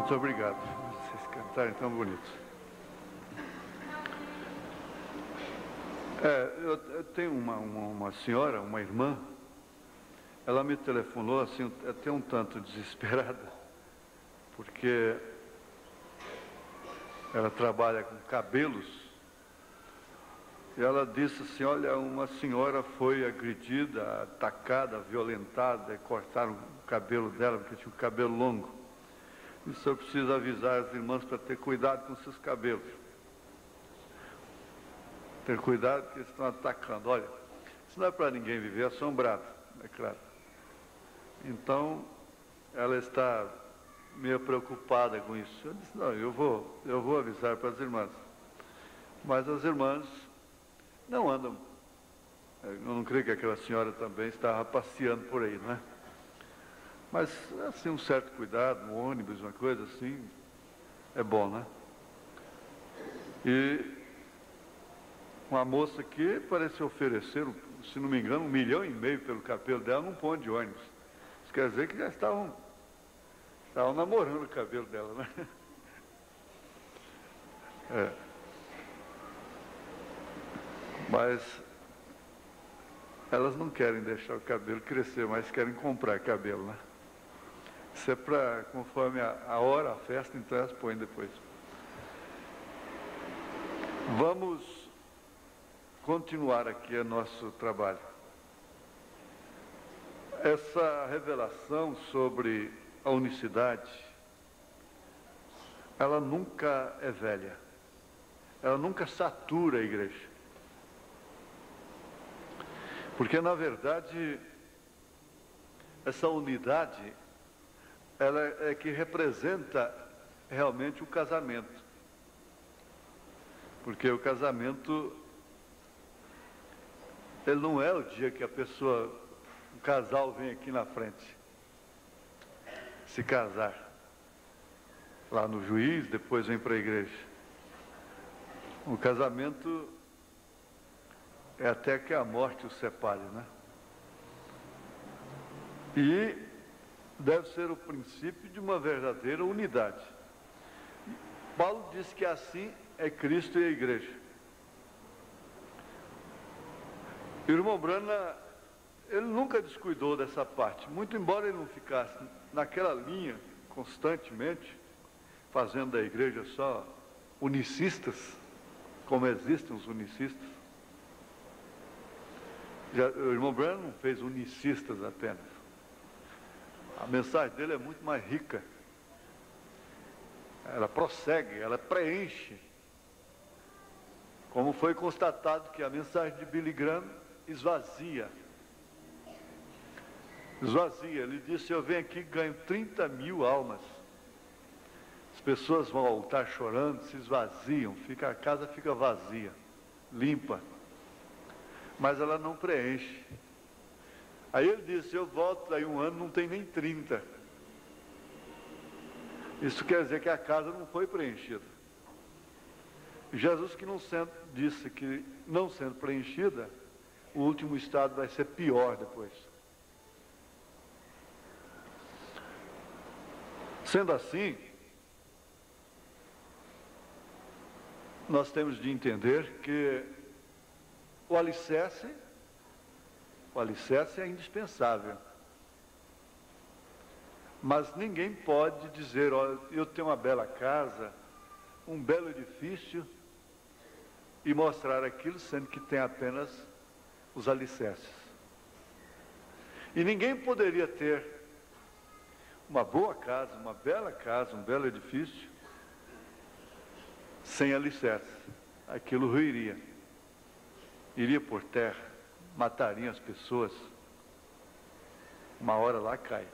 Muito obrigado. Vocês cantarem tão bonitos. Eu tenho uma senhora, uma irmã, ela me telefonou assim, até um tanto desesperada, porque ela trabalha com cabelos, e ela disse assim, olha, uma senhora foi agredida, atacada, violentada, e cortaram o cabelo dela, porque tinha o cabelo longo. E o senhor precisa avisar as irmãs para ter cuidado com seus cabelos. Ter cuidado porque eles estão atacando. Olha, isso não é para ninguém viver assombrado, é claro. Então, ela está meio preocupada com isso. Eu disse, não, eu vou avisar para as irmãs. Mas as irmãs não andam. Eu não creio que aquela senhora também estava passeando por aí, não é? Mas, assim, um certo cuidado, no ônibus, uma coisa assim, é bom, né? E uma moça que parece oferecer, se não me engano, 1,5 milhão pelo cabelo dela num ponto de ônibus. Isso quer dizer que já estavam namorando o cabelo dela, né? Mas elas não querem deixar o cabelo crescer, mas querem comprar cabelo, né? Isso é para, conforme a hora, a festa, então elas põem depois. Vamos continuar aqui o nosso trabalho. Essa revelação sobre a unicidade, ela nunca é velha, ela nunca satura a igreja. Porque, na verdade, essa unidade, ela é que representa realmente o casamento. Porque o casamento, ele não é o dia que o casal vem aqui na frente se casar, lá no juiz, depois vem para a igreja. O casamento é até que a morte os separe, né? E deve ser o princípio de uma verdadeira unidade. Paulo diz que assim é Cristo e a igreja. O irmão Brana, ele nunca descuidou dessa parte, muito embora ele não ficasse naquela linha constantemente, fazendo da igreja só unicistas, como existem os unicistas. O irmão Brana não fez unicistas apenas. A mensagem dele é muito mais rica. Ela prossegue, ela preenche. Como foi constatado que a mensagem de Billy Graham esvazia. Ele disse, eu venho aqui e ganho 30 mil almas. As pessoas vão ao altar chorando, se esvaziam, a casa fica vazia, limpa. Mas ela não preenche. Aí ele disse, eu volto daí um ano, não tem nem 30. Isso quer dizer que a casa não foi preenchida. Jesus que disse que não sendo preenchida, o último estado vai ser pior depois. Sendo assim, nós temos de entender que o alicerce é indispensável. Mas ninguém pode dizer, olha, eu tenho uma bela casa, um belo edifício, e mostrar aquilo, sendo que tem apenas os alicerces. E ninguém poderia ter uma boa casa, uma bela casa, um belo edifício, sem alicerces. Aquilo ruiria. Iria por terra, matariam as pessoas. Uma hora lá cai.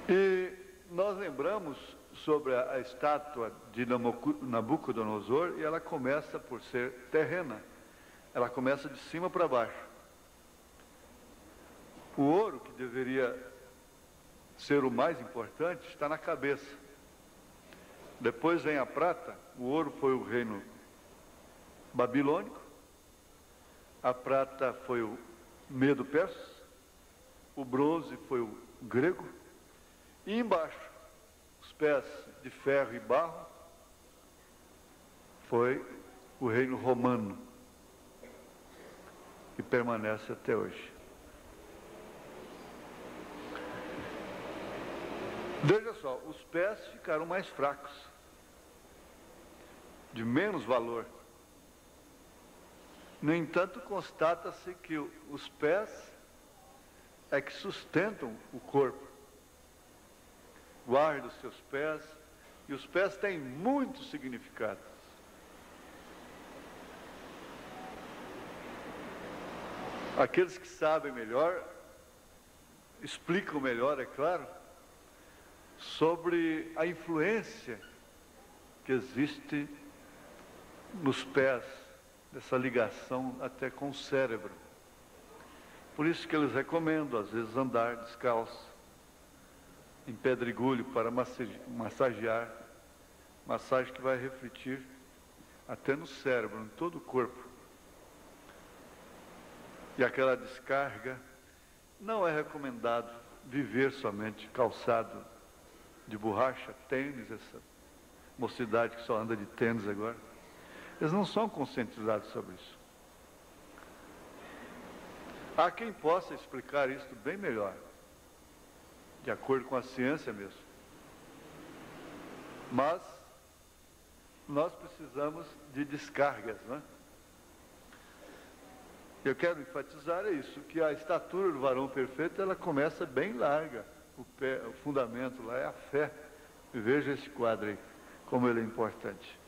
E nós lembramos sobre a estátua de Nabucodonosor, e ela começa por ser terrena. Ela começa de cima para baixo. O ouro, que deveria ser o mais importante, está na cabeça. Depois vem a prata. O ouro foi o reino babilônico, a prata foi o Medo-Persa, o bronze foi o grego E embaixo, os pés de ferro e barro, foi o reino romano, que permanece até hoje. Veja só, os pés ficaram mais fracos, de menos valor. No entanto, constata-se que os pés é que sustentam o corpo. Guarda os seus pés, e os pés têm muitos significados. Aqueles que sabem melhor, explicam melhor, é claro, sobre a influência que existe nos pés, dessa ligação até com o cérebro. Por isso que eles recomendam, às vezes, andar descalço, em pedregulho, para massagear, massagem que vai refletir até no cérebro, em todo o corpo. E aquela descarga, não é recomendado viver somente calçado de borracha, tênis, essa mocidade que só anda de tênis agora. Eles não são conscientizados sobre isso. Há quem possa explicar isso bem melhor, de acordo com a ciência mesmo. Mas nós precisamos de descargas, não é? Eu quero enfatizar isso, que a estatura do varão perfeito, ela começa bem larga. O fundamento lá é a fé. E veja esse quadro aí, como ele é importante.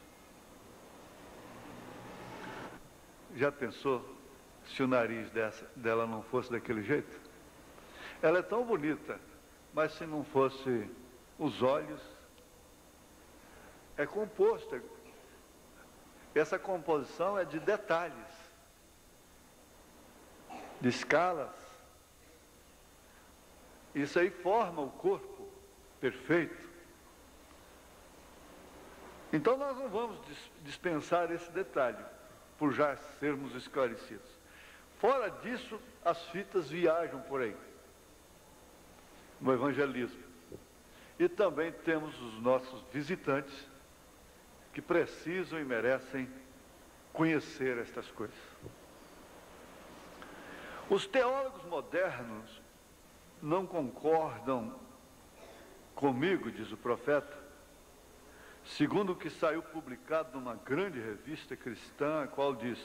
Já pensou se o nariz dela não fosse daquele jeito? Ela é tão bonita, mas se não fosse os olhos, é composto. Essa composição é de detalhes, de escalas. Isso aí forma o corpo perfeito. Então nós não vamos dispensar esse detalhe, por já sermos esclarecidos. Fora disso, as fitas viajam por aí, no evangelismo. E também temos os nossos visitantes, que precisam e merecem conhecer estas coisas. Os teólogos modernos não concordam comigo, diz o profeta, segundo o que saiu publicado numa grande revista cristã, a qual diz: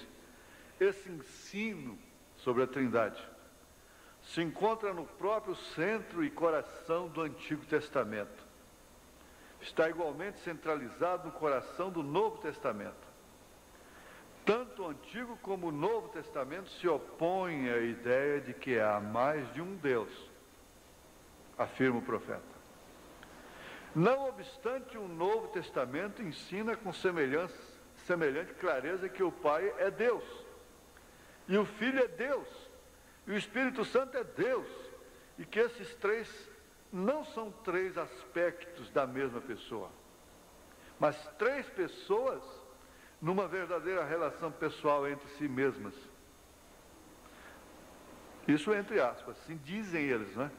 esse ensino sobre a Trindade se encontra no próprio centro e coração do Antigo Testamento. Está igualmente centralizado no coração do Novo Testamento. Tanto o Antigo como o Novo Testamento se opõem à ideia de que há mais de um Deus, afirma o profeta. Não obstante, o Novo Testamento ensina com semelhante clareza que o Pai é Deus, e o Filho é Deus, e o Espírito Santo é Deus, e que esses três não são três aspectos da mesma pessoa, mas três pessoas numa verdadeira relação pessoal entre si mesmas. Isso entre aspas, assim dizem eles, não é?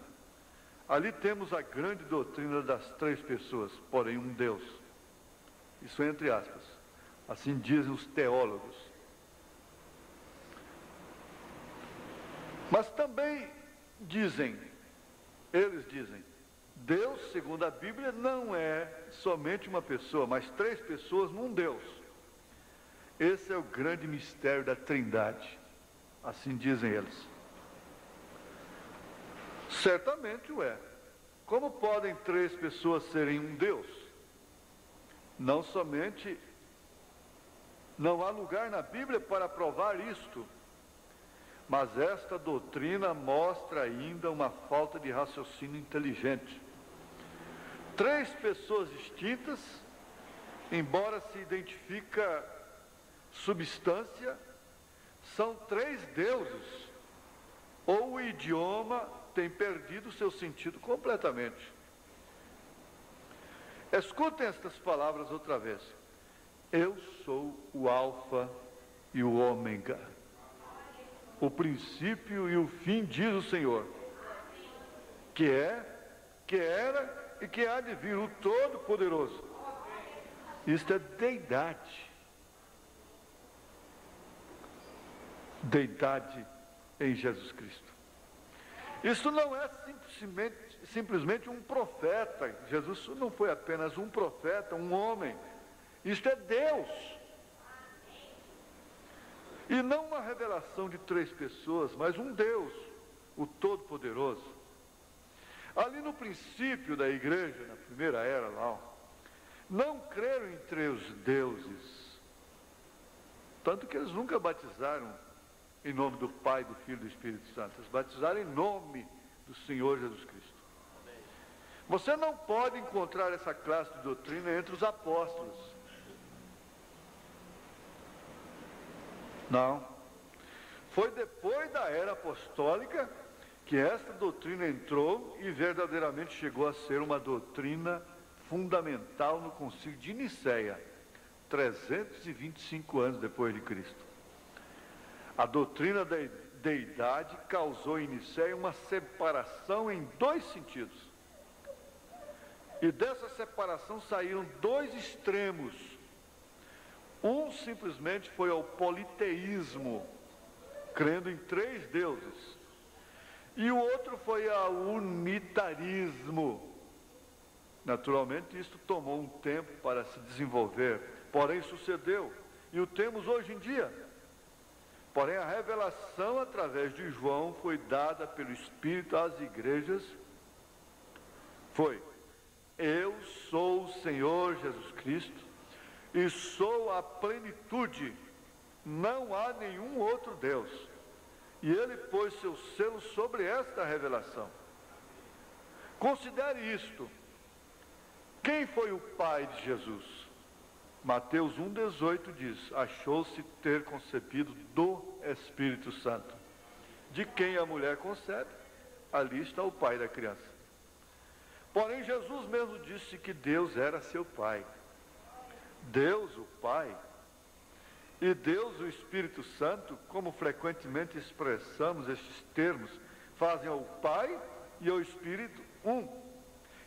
Ali temos a grande doutrina das três pessoas, porém um Deus. Isso entre aspas, assim dizem os teólogos. Mas também eles dizem, Deus, segundo a Bíblia, não é somente uma pessoa, mas três pessoas num Deus. Esse é o grande mistério da Trindade, assim dizem eles. Certamente o é. Como podem três pessoas serem um Deus? Não somente, não há lugar na Bíblia para provar isto, mas esta doutrina mostra ainda uma falta de raciocínio inteligente. Três pessoas distintas, embora se identifica substância, são três deuses, ou o idioma tem perdido seu sentido completamente. Escutem estas palavras outra vez. Eu sou o Alfa e o Ômega, o princípio e o fim, diz o Senhor, que é, que era e que há de vir, o Todo-Poderoso. Isto é deidade. Deidade em Jesus Cristo. Isso não é simplesmente um profeta. Jesus não foi apenas um profeta, um homem. Isto é Deus. E não uma revelação de 3 pessoas, mas um Deus, o Todo-Poderoso. Ali no princípio da igreja, na primeira era lá, não creram em 3 deuses. Tanto que eles nunca batizaram em nome do Pai, do Filho e do Espírito Santo. Eles batizaram em nome do Senhor Jesus Cristo. Você não pode encontrar essa classe de doutrina entre os apóstolos. Não. Foi depois da era apostólica que esta doutrina entrou e verdadeiramente chegou a ser uma doutrina fundamental no Concílio de Nicéia, 325 anos depois de Cristo. A doutrina da deidade causou em Nicéia uma separação em 2 sentidos. E dessa separação saíram 2 extremos. Um simplesmente foi ao politeísmo, crendo em 3 deuses. E o outro foi ao unitarismo. Naturalmente, isto tomou um tempo para se desenvolver, porém sucedeu, e o temos hoje em dia. Porém, a revelação através de João foi dada pelo Espírito às igrejas. Foi: eu sou o Senhor Jesus Cristo e sou a plenitude, não há nenhum outro Deus. E ele pôs seu selo sobre esta revelação. Considere isto: quem foi o pai de Jesus? Mateus 1,18 diz: achou-se ter concebido do Espírito Santo. De quem a mulher concebe, ali está o pai da criança. Porém, Jesus mesmo disse que Deus era seu pai. Deus, o Pai, e Deus, o Espírito Santo, como frequentemente expressamos estes termos, fazem ao Pai e ao Espírito um.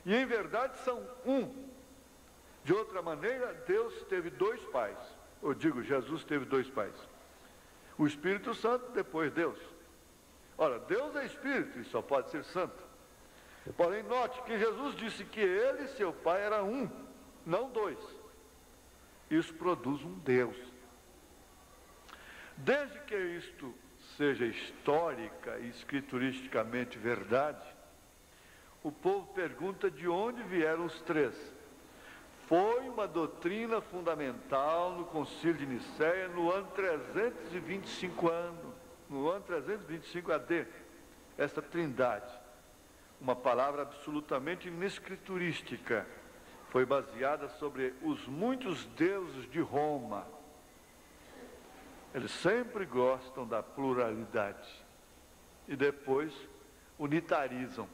E em verdade são um. De outra maneira, Deus teve 2 pais. Eu digo, Jesus teve 2 pais. O Espírito Santo, depois Deus. Ora, Deus é Espírito e só pode ser Santo. Porém, note que Jesus disse que ele e seu Pai eram um, não 2. Isso produz um Deus. Desde que isto seja histórica e escrituristicamente verdade, o povo pergunta de onde vieram os 3. Foi uma doutrina fundamental no Concílio de Nicéia no ano 325 AD, esta trindade, uma palavra absolutamente inescriturística, foi baseada sobre os muitos deuses de Roma. Eles sempre gostam da pluralidade e depois unitarizam.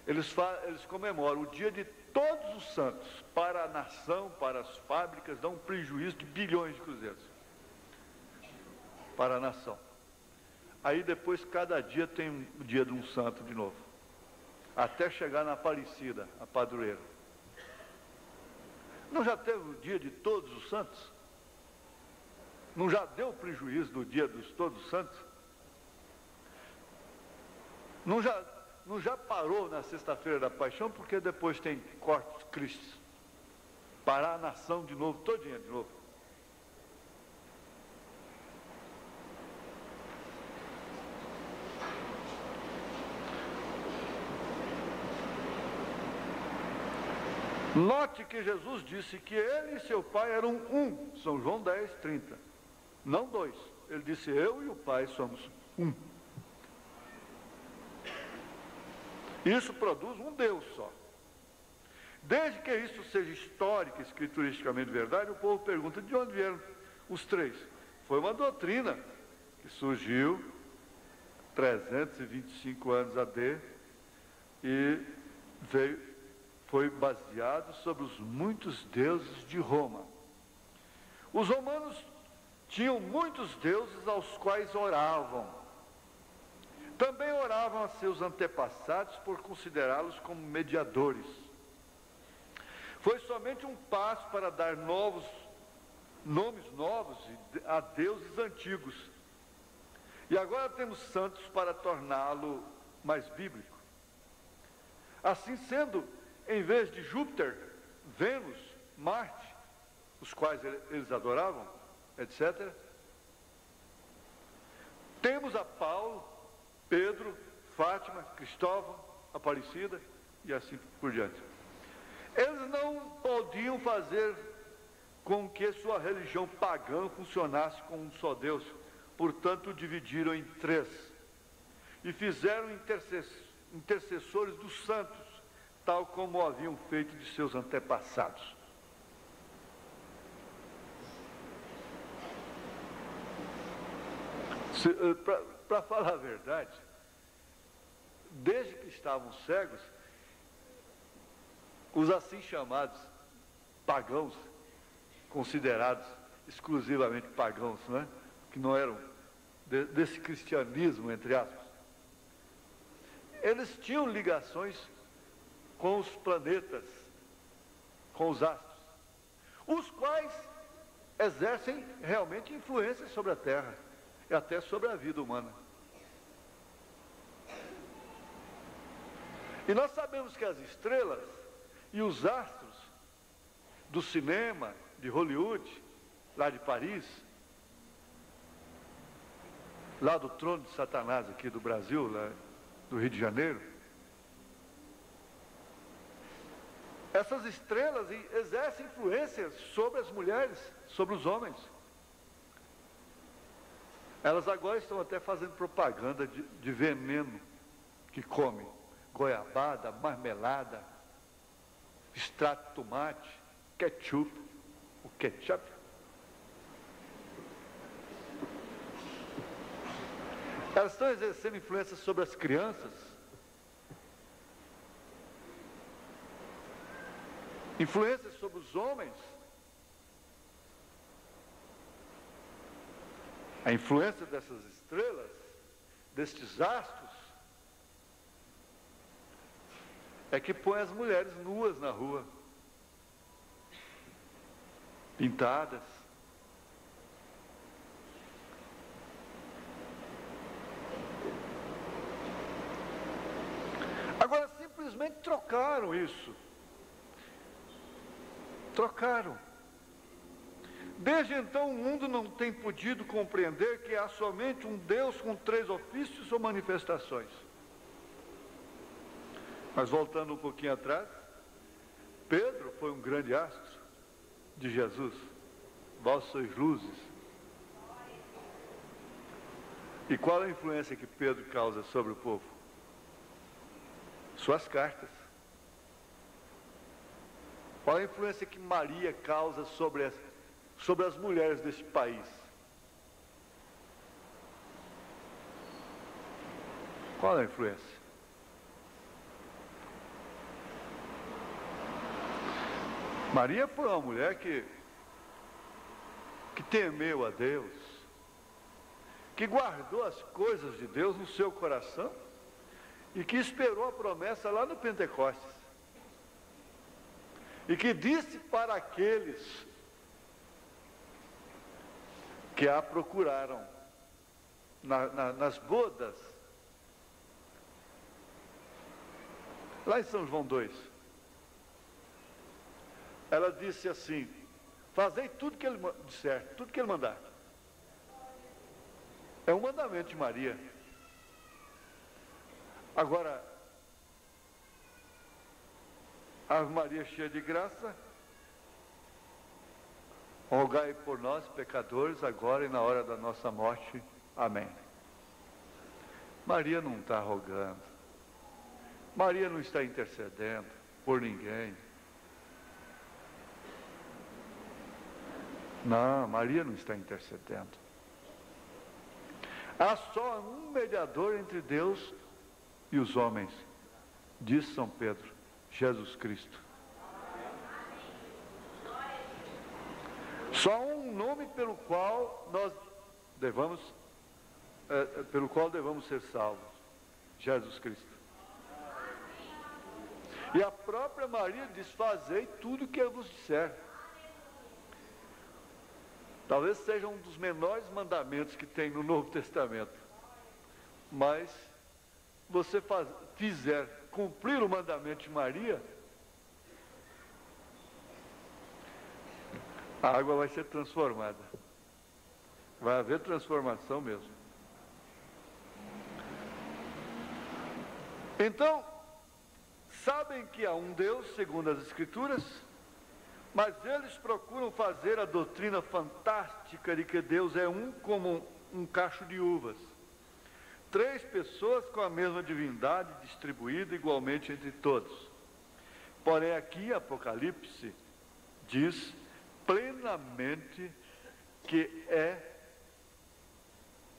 Eles comemoram o dia de todos os santos, para a nação, para as fábricas, dão um prejuízo de bilhões de cruzeiros para a nação. Aí depois cada dia tem o dia de um santo de novo, até chegar na Aparecida, a padroeira. Não já teve o dia de todos os santos? Não já deu prejuízo do dia dos todos os santos? Não já parou na sexta-feira da paixão, porque depois tem Corpus Christi. Parar a nação de novo, todinha de novo. Note que Jesus disse que ele e seu pai eram um. São João 10, 30. Não 2. Ele disse: eu e o pai somos um. Isso produz um Deus só. Desde que isso seja histórico e escrituristicamente verdade, o povo pergunta de onde vieram os 3. Foi uma doutrina que surgiu 325 anos AD e foi baseado sobre os muitos deuses de Roma. Os romanos tinham muitos deuses aos quais oravam. Também oravam a seus antepassados por considerá-los como mediadores. Foi somente um passo para dar nomes novos a deuses antigos. E agora temos santos para torná-lo mais bíblico. Assim sendo, em vez de Júpiter, Vênus, Marte, os quais eles adoravam, etc., temos a Paulo, Pedro, Fátima, Cristóvão, Aparecida e assim por diante. Eles não podiam fazer com que sua religião pagã funcionasse com um só Deus, portanto dividiram em três e fizeram intercessores dos santos, tal como haviam feito de seus antepassados. Para falar a verdade, desde que estavam cegos, os assim chamados pagãos, considerados exclusivamente pagãos, não é? Que não eram desse cristianismo, entre aspas, eles tinham ligações com os planetas, com os astros, os quais exercem realmente influência sobre a Terra e até sobre a vida humana. E nós sabemos que as estrelas e os astros do cinema, de Hollywood, lá de Paris, lá do trono de Satanás aqui do Brasil, lá do Rio de Janeiro, essas estrelas exercem influência sobre as mulheres, sobre os homens. Elas agora estão até fazendo propaganda de veneno que comem. Goiabada, marmelada, extrato de tomate, ketchup. O ketchup. Elas estão exercendo influência sobre as crianças. Influência sobre os homens. A influência dessas estrelas, destes astros, é que põe as mulheres nuas na rua, pintadas. Agora simplesmente trocaram isso. Trocaram. Desde então o mundo não tem podido compreender que há somente um Deus com 3 ofícios ou manifestações. Mas voltando um pouquinho atrás, Pedro foi um grande astro de Jesus. Vós sois luzes. E qual a influência que Pedro causa sobre o povo? Suas cartas. Qual a influência que Maria causa sobre as mulheres deste país? Qual a influência? Maria foi uma mulher que temeu a Deus, que guardou as coisas de Deus no seu coração e que esperou a promessa lá no Pentecostes. E que disse para aqueles que a procuraram nas bodas, lá em São João 2, ela disse assim: fazei tudo que ele disser, tudo que ele mandar. É um mandamento de Maria. Agora, Ave Maria cheia de graça, rogai por nós, pecadores, agora e na hora da nossa morte. Amém. Maria não está rogando. Maria não está intercedendo por ninguém. Não, Maria não está intercedendo. Há só um mediador entre Deus e os homens, diz São Pedro, Jesus Cristo. Só um nome pelo qual devamos ser salvos. Jesus Cristo. E a própria Maria diz: fazei tudo o que eu vos disser. Talvez seja um dos menores mandamentos que tem no Novo Testamento. Mas você fizer cumprir o mandamento de Maria, a água vai ser transformada. Vai haver transformação mesmo. Então, sabem que há um Deus, segundo as Escrituras, mas eles procuram fazer a doutrina fantástica de que Deus é um como um cacho de uvas. 3 pessoas com a mesma divindade distribuída igualmente entre todos. Porém, aqui Apocalipse diz plenamente que é,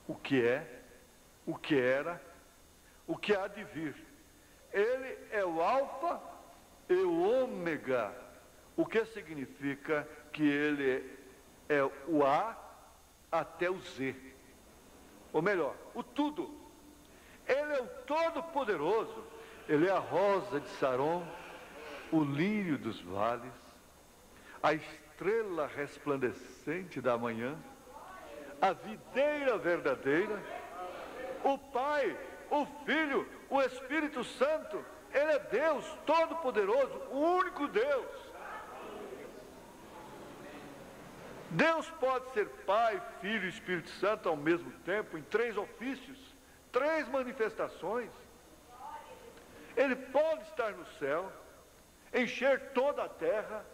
o que era, o que há de vir. Ele é o alfa e o ômega, o que significa que ele é o A até o Z, ou melhor, o tudo. Ele é o Todo-Poderoso, ele é a rosa de Saron, o lírio dos vales, a estrela resplandecente da manhã, a videira verdadeira, o Pai, o Filho, o Espírito Santo. Ele é Deus Todo-Poderoso, o único Deus. Deus pode ser Pai, Filho e Espírito Santo ao mesmo tempo, em 3 ofícios, 3 manifestações. Ele pode estar no céu, encher toda a terra,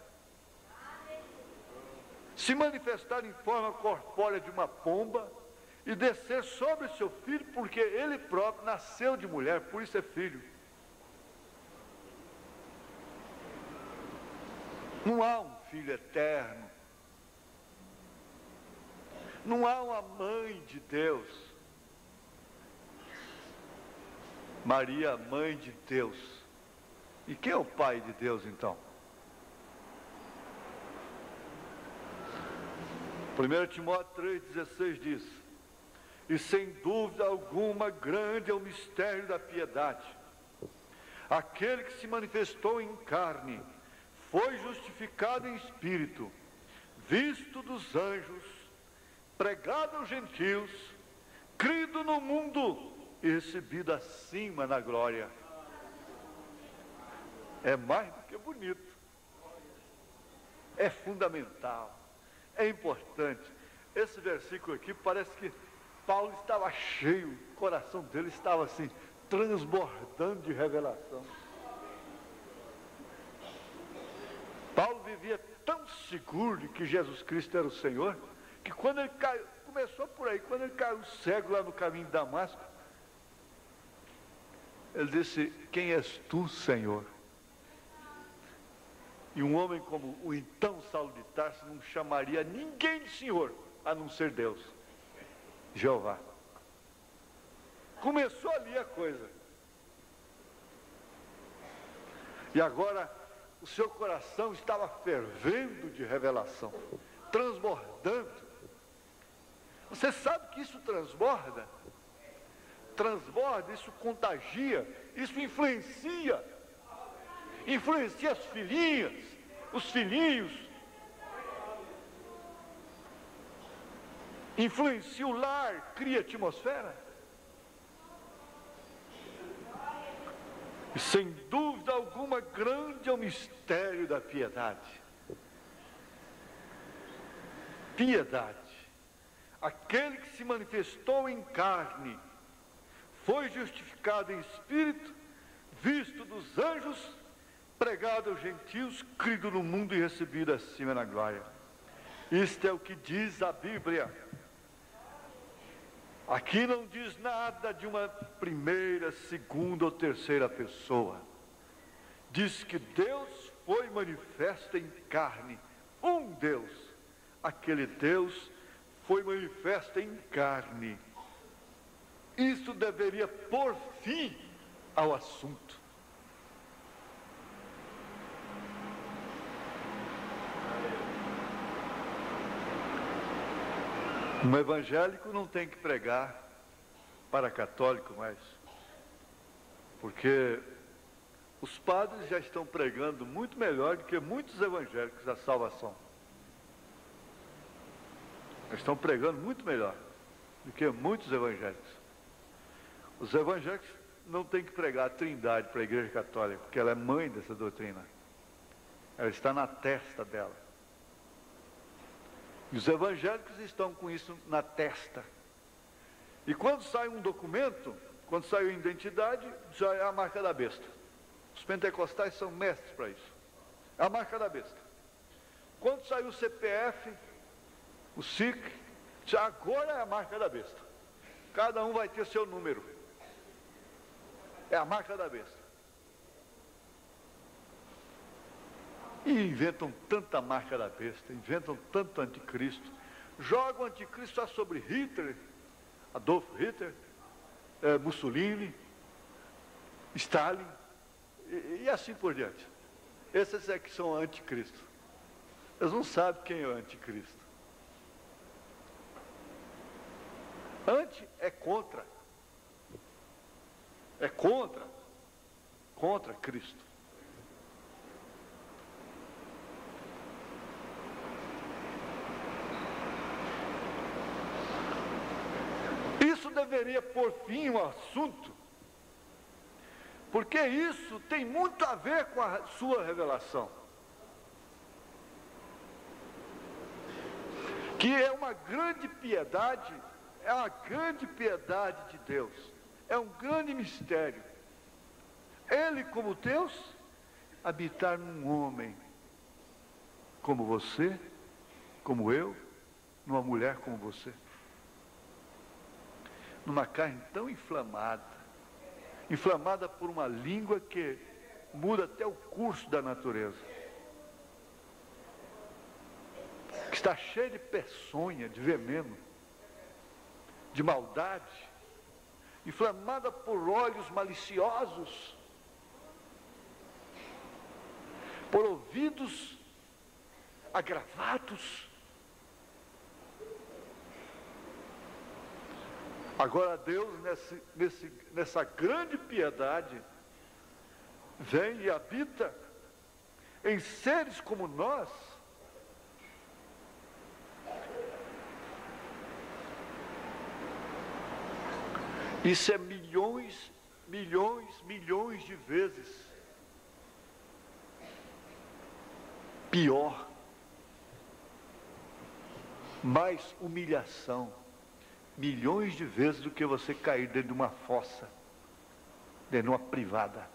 se manifestar em forma corpórea de uma pomba e descer sobre seu filho, porque ele próprio nasceu de mulher, por isso é filho. Não há um filho eterno. Não há uma mãe de Deus. Maria, mãe de Deus. E quem é o pai de Deus, então? 1 Timóteo 3,16 diz: e sem dúvida alguma grande é o mistério da piedade. Aquele que se manifestou em carne, foi justificado em espírito, visto dos anjos, pregado aos gentios, crido no mundo e recebido acima na glória. É mais do que bonito. É fundamental. É importante. Esse versículo aqui parece que Paulo estava cheio, o coração dele estava assim, transbordando de revelação. Paulo vivia tão seguro de que Jesus Cristo era o Senhor, que quando ele caiu, começou por aí, quando ele caiu cego lá no caminho de Damasco, ele disse: quem és tu, Senhor? E um homem como o então Saulo de Tarso não chamaria ninguém de Senhor, a não ser Deus, Jeová. Começou ali a coisa. E agora o seu coração estava fervendo de revelação, transbordando. Você sabe que isso transborda? Transborda, isso contagia, isso influencia as filhinhas, os filhinhos, influencia o lar, cria atmosfera. E sem dúvida alguma grande é o mistério da piedade. Piedade. Aquele que se manifestou em carne, foi justificado em espírito, visto dos anjos, pregado aos gentios, crido no mundo e recebido acima na glória. Isto é o que diz a Bíblia. Aqui não diz nada de uma primeira, segunda ou terceira pessoa. Diz que Deus foi manifesto em carne. Um Deus. Aquele Deus foi manifesto em carne. Isso deveria pôr fim ao assunto. Um evangélico não tem que pregar para católico mais. Porque os padres já estão pregando muito melhor do que muitos evangélicos a salvação. Eles estão pregando muito melhor do que muitos evangélicos. Os evangélicos não têm que pregar a Trindade para a Igreja Católica, porque ela é mãe dessa doutrina. Ela está na testa dela. E os evangélicos estão com isso na testa. E quando sai um documento, quando sai a identidade, já é a marca da besta. Os pentecostais são mestres para isso. É a marca da besta. Quando sai o CPF, o SIC, já agora é a marca da besta. Cada um vai ter seu número. É a marca da besta. E inventam tanta marca da besta, inventam tanto anticristo. Jogam o anticristo só sobre Hitler, Adolf Hitler, Mussolini, Stalin, e assim por diante. Esses é que são anticristo. Eles não sabem quem é o anticristo. Anti é contra. É contra Cristo. Isso deveria pôr fim ao assunto, porque isso tem muito a ver com a sua revelação, que é uma grande piedade, é uma grande piedade de Deus, é um grande mistério. Ele, como Deus, habitar num homem como você, como eu, numa mulher como você, numa carne tão inflamada por uma língua que muda até o curso da natureza, que está cheia de peçonha, de veneno, de maldade, inflamada por olhos maliciosos, por ouvidos agravados. Agora Deus, nessa grande piedade, vem e habita em seres como nós, isso é milhões de vezes pior, mais humilhação, milhões de vezes do que você cair dentro de uma fossa, dentro de uma privada.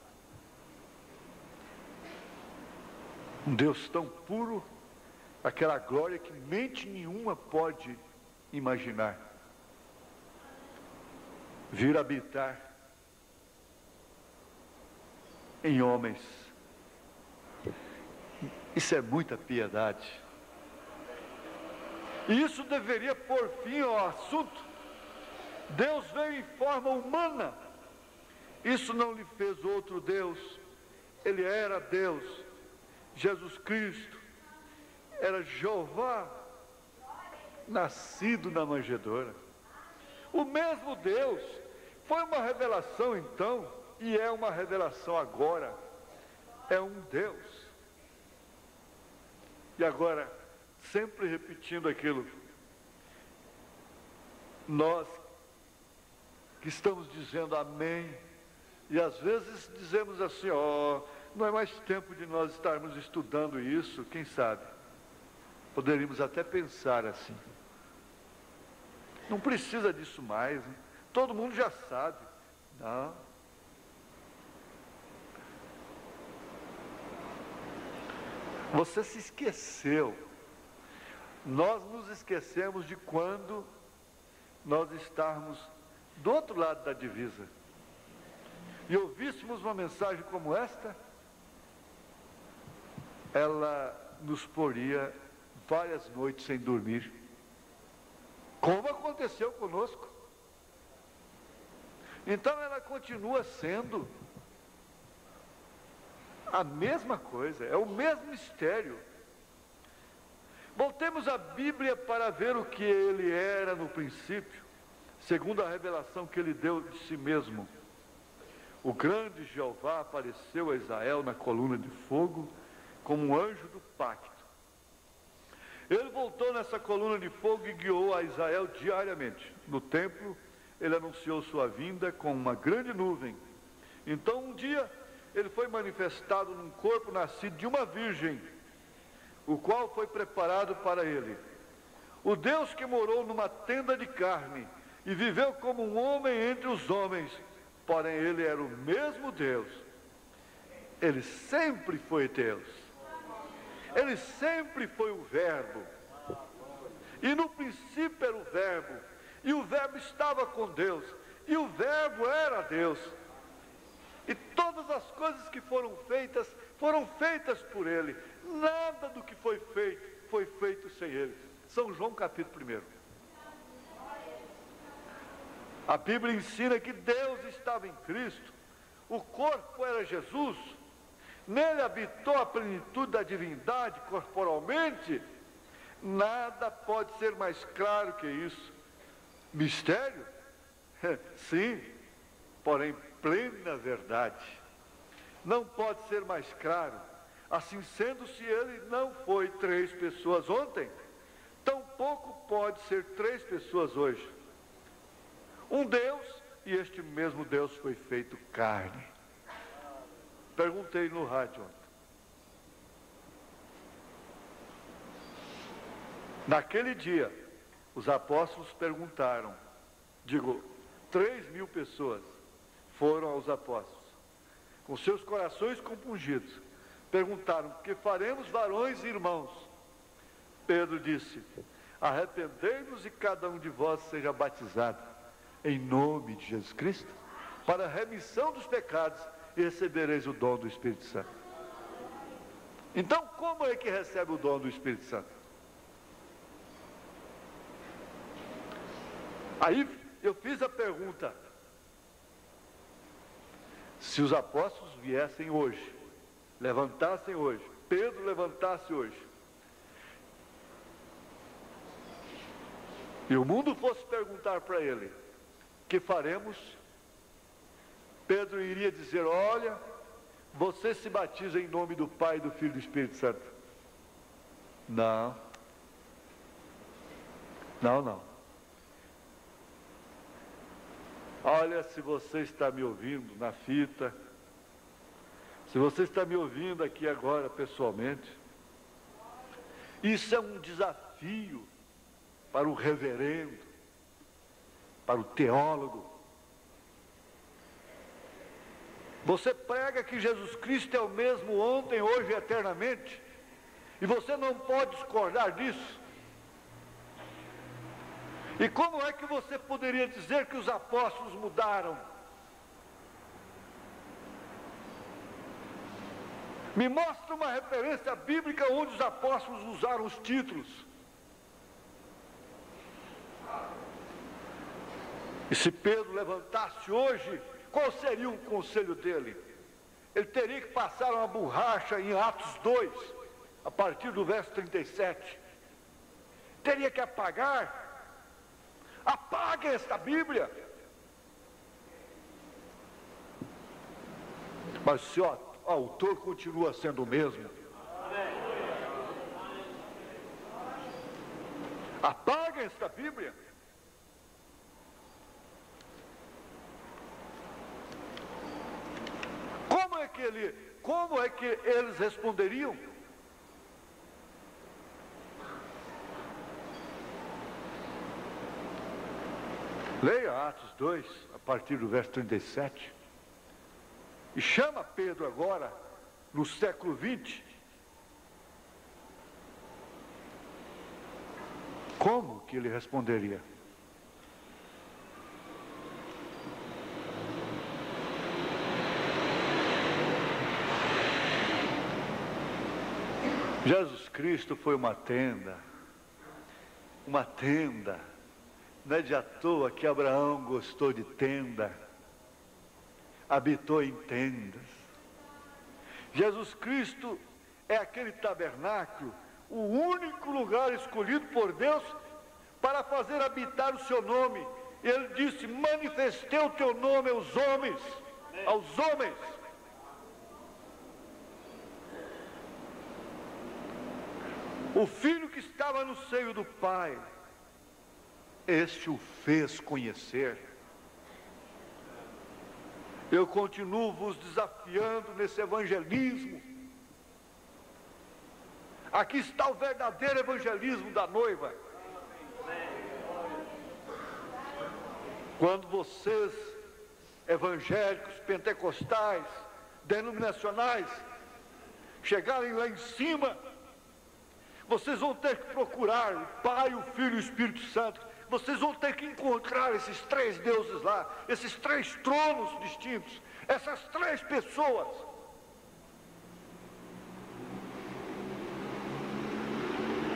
Um Deus tão puro, aquela glória que mente nenhuma pode imaginar, vir habitar em homens. Isso é muita piedade. E isso deveria pôr fim ao assunto. Deus veio em forma humana. Isso não lhe fez outro Deus. Ele era Deus. Jesus Cristo era Jeová, nascido na manjedoura. O mesmo Deus. Foi uma revelação então, e é uma revelação agora. É um Deus. E agora, sempre repetindo aquilo, nós que estamos dizendo amém, e às vezes dizemos assim, não é mais tempo de nós estarmos estudando isso, quem sabe? Poderíamos até pensar assim. Não precisa disso mais, né? Todo mundo já sabe. Não. Você se esqueceu. Nós nos esquecemos de quando nós estarmos do outro lado da divisa e ouvíssemos uma mensagem como esta, ela nos poria várias noites sem dormir, como aconteceu conosco. Então ela continua sendo a mesma coisa, é o mesmo mistério. Voltemos à Bíblia para ver o que ele era no princípio, segundo a revelação que ele deu de si mesmo. o grande Jeová apareceu a Israel na coluna de fogo como um anjo do pacto. Ele voltou nessa coluna de fogo e guiou a Israel diariamente. No templo, ele anunciou sua vinda com uma grande nuvem. Então, um dia, ele foi manifestado num corpo nascido de uma virgem, o qual foi preparado para ele. O Deus que morou numa tenda de carne e viveu como um homem entre os homens, porém ele era o mesmo Deus. Ele sempre foi Deus. Ele sempre foi o Verbo. E no princípio era o Verbo. E o Verbo estava com Deus. E o Verbo era Deus. E todas as coisas que foram feitas por Ele. Nada do que foi feito sem Ele. São João capítulo 1. A Bíblia ensina que Deus estava em Cristo. O corpo era Jesus. Nele habitou a plenitude da divindade corporalmente. Nada pode ser mais claro que isso. Mistério? Sim, porém plena verdade. Não pode ser mais claro. Assim sendo, se ele não foi 3 pessoas ontem, tampouco pode ser 3 pessoas hoje. Um Deus, e este mesmo Deus foi feito carne. Perguntei no rádio ontem. Naquele dia, os apóstolos perguntaram, 3.000 pessoas foram aos apóstolos, com seus corações compungidos, perguntaram: que faremos, varões e irmãos? Pedro disse: arrependei-vos e cada um de vós seja batizado em nome de Jesus Cristo, para a remissão dos pecados, e recebereis o dom do Espírito Santo. Então, como é que recebe o dom do Espírito Santo? Aí eu fiz a pergunta: se os apóstolos viessem hoje, levantassem hoje, Pedro levantasse hoje, e o mundo fosse perguntar para ele: que faremos? Pedro iria dizer: olha, você se batiza em nome do Pai, do Filho e do Espírito Santo. Não. Olha, se você está me ouvindo na fita, se você está me ouvindo aqui agora pessoalmente, isso é um desafio para o reverendo, para o teólogo. Você prega que Jesus Cristo é o mesmo ontem, hoje e eternamente, e você não pode discordar disso. E como é que você poderia dizer que os apóstolos mudaram? Me mostra uma referência bíblica onde os apóstolos usaram os títulos. E se Pedro levantasse hoje, qual seria o conselho dele? Ele teria que passar uma borracha em Atos 2, a partir do verso 37. Teria que apagar. Apague esta Bíblia. Mas se o autor continua sendo o mesmo, apague esta Bíblia. Como é que eles responderiam? Leia Atos 2, a partir do verso 37. E chama Pedro agora, no século 20. Como que ele responderia? Jesus Cristo foi uma tenda. Não é de à toa que Abraão gostou de tenda, habitou em tendas. Jesus Cristo é aquele tabernáculo, o único lugar escolhido por Deus para fazer habitar o seu nome. Ele disse: manifestei o teu nome aos homens. aos homens. O filho que estava no seio do Pai, este o fez conhecer. Eu continuo vos desafiando nesse evangelismo. Aqui está o verdadeiro evangelismo da noiva. Quando vocês, evangélicos, pentecostais, denominacionais, chegarem lá em cima, vocês vão ter que procurar o Pai, o Filho e o Espírito Santo. Vocês vão ter que encontrar esses três deuses lá, esses três tronos distintos, essas três pessoas.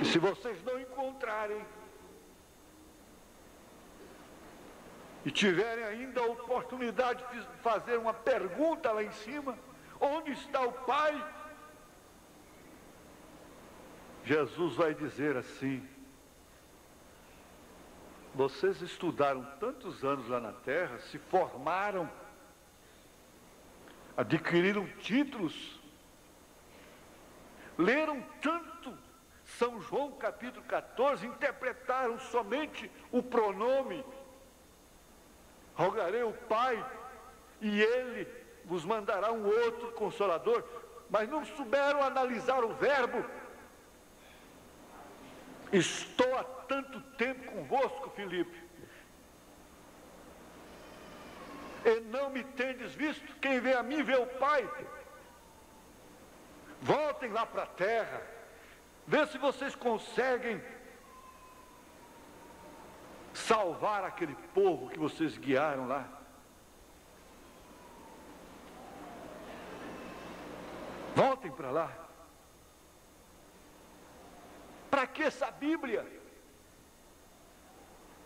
E se vocês não encontrarem, e tiverem ainda a oportunidade de fazer uma pergunta lá em cima, onde está o Pai? Jesus vai dizer assim: vocês estudaram tantos anos lá na terra, se formaram, adquiriram títulos, leram tanto São João capítulo 14, interpretaram somente o pronome, rogarei o Pai e Ele vos mandará um outro Consolador, mas não souberam analisar o verbo. Estou há tanto tempo convosco, Filipe, e não me tendes visto. Quem vê a mim vê o Pai. Voltem lá para a terra, vê se vocês conseguem salvar aquele povo que vocês guiaram lá. Voltem para lá. Para que essa Bíblia?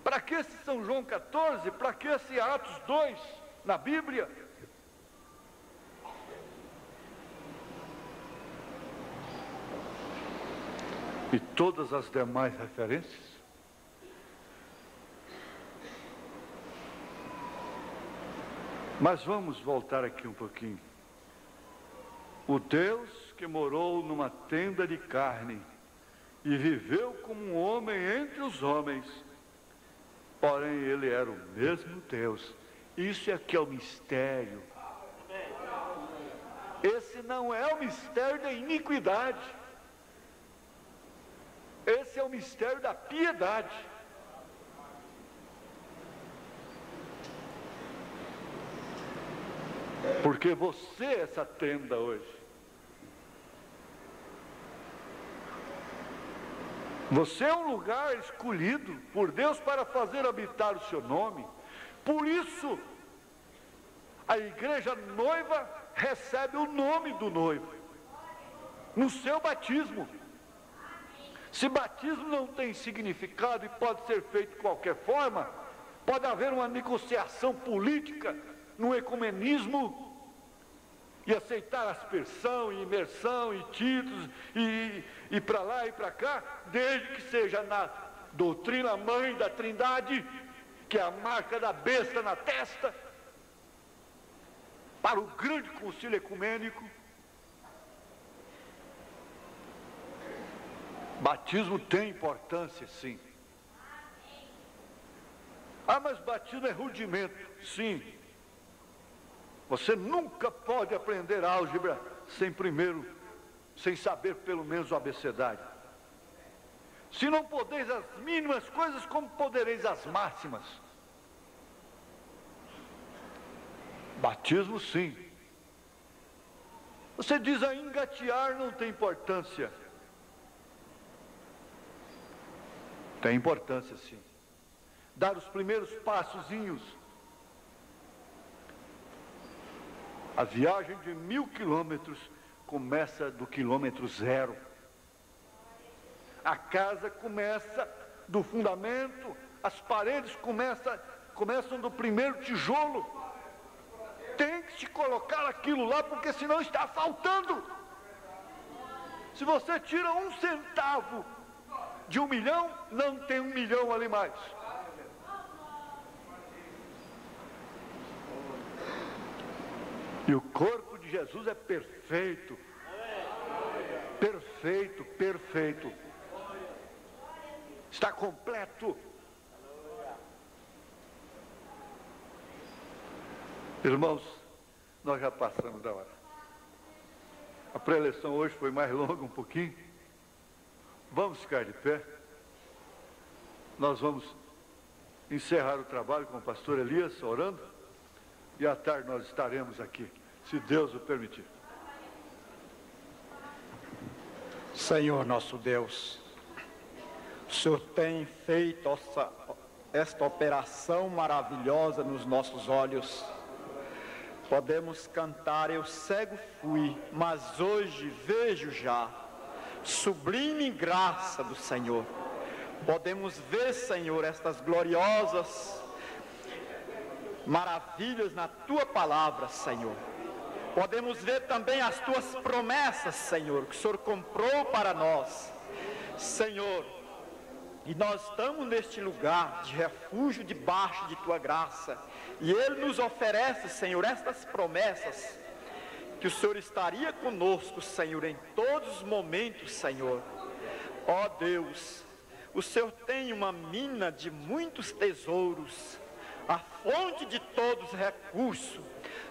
Para que esse São João 14? Para que esse Atos 2 na Bíblia? E todas as demais referências? Mas vamos voltar aqui um pouquinho. O Deus que morou numa tenda de carne e viveu como um homem entre os homens, porém ele era o mesmo Deus. Isso é que é o mistério. Esse não é o mistério da iniquidade, esse é o mistério da piedade. Porque você é essa tenda hoje. Você é um lugar escolhido por Deus para fazer habitar o seu nome. Por isso, a igreja noiva recebe o nome do noivo no seu batismo. Se batismo não tem significado e pode ser feito de qualquer forma, pode haver uma negociação política no ecumenismo e aceitar aspersão, e imersão, e títulos, e para lá e para cá, desde que seja na doutrina mãe da Trindade, que é a marca da besta na testa, para o grande concílio ecumênico. Batismo tem importância, sim. Ah, mas batismo é rudimento. Sim. Você nunca pode aprender álgebra sem saber pelo menos o abecedário. Se não podeis as mínimas coisas, como podereis as máximas? Batismo, sim. Você diz a engatear não tem importância. Tem importância, sim. Dar os primeiros passozinhos. A viagem de 1000 quilômetros começa do quilômetro zero. A casa começa do fundamento, as paredes começam do primeiro tijolo. Tem que se colocar aquilo lá, porque senão está faltando. Se você tira 1 centavo de 1 milhão, não tem 1 milhão ali mais. E o corpo de Jesus é perfeito. Perfeito, perfeito. Está completo. Irmãos, nós já passamos da hora. A preleção hoje foi mais longa um pouquinho. Vamos ficar de pé. Nós vamos encerrar o trabalho com o pastor Elias orando. E à tarde nós estaremos aqui, se Deus o permitir. Senhor nosso Deus, o Senhor tem feito esta operação maravilhosa nos nossos olhos. Podemos cantar, eu cego fui, mas hoje vejo já, sublime graça do Senhor. Podemos ver, Senhor, estas gloriosas maravilhas na Tua palavra, Senhor. Podemos ver também as Tuas promessas, Senhor, que o Senhor comprou para nós, Senhor. E nós estamos neste lugar de refúgio debaixo de Tua graça. E Ele nos oferece, Senhor, estas promessas, que o Senhor estaria conosco, Senhor, em todos os momentos, Senhor. Ó Deus, o Senhor tem uma mina de muitos tesouros, a fonte de todos os recursos.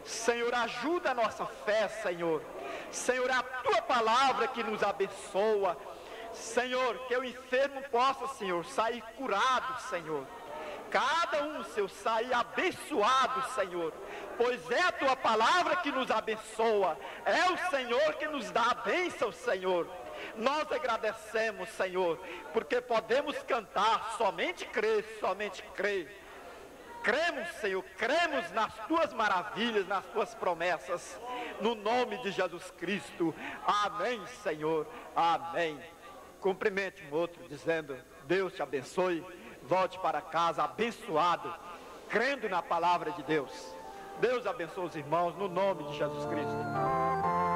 Senhor, ajuda a nossa fé, Senhor. Senhor, a Tua palavra que nos abençoa. Senhor, que o enfermo possa, Senhor, sair curado, Senhor. Cada um, Senhor, sair abençoado, Senhor. Pois é a Tua palavra que nos abençoa. É o Senhor que nos dá a bênção, Senhor. Nós agradecemos, Senhor, porque podemos cantar somente crer, somente crer. Cremos, Senhor, cremos nas Tuas maravilhas, nas Tuas promessas, no nome de Jesus Cristo. Amém, Senhor, amém. Cumprimente um outro dizendo, Deus te abençoe, volte para casa abençoado, crendo na palavra de Deus. Deus abençoe os irmãos, no nome de Jesus Cristo.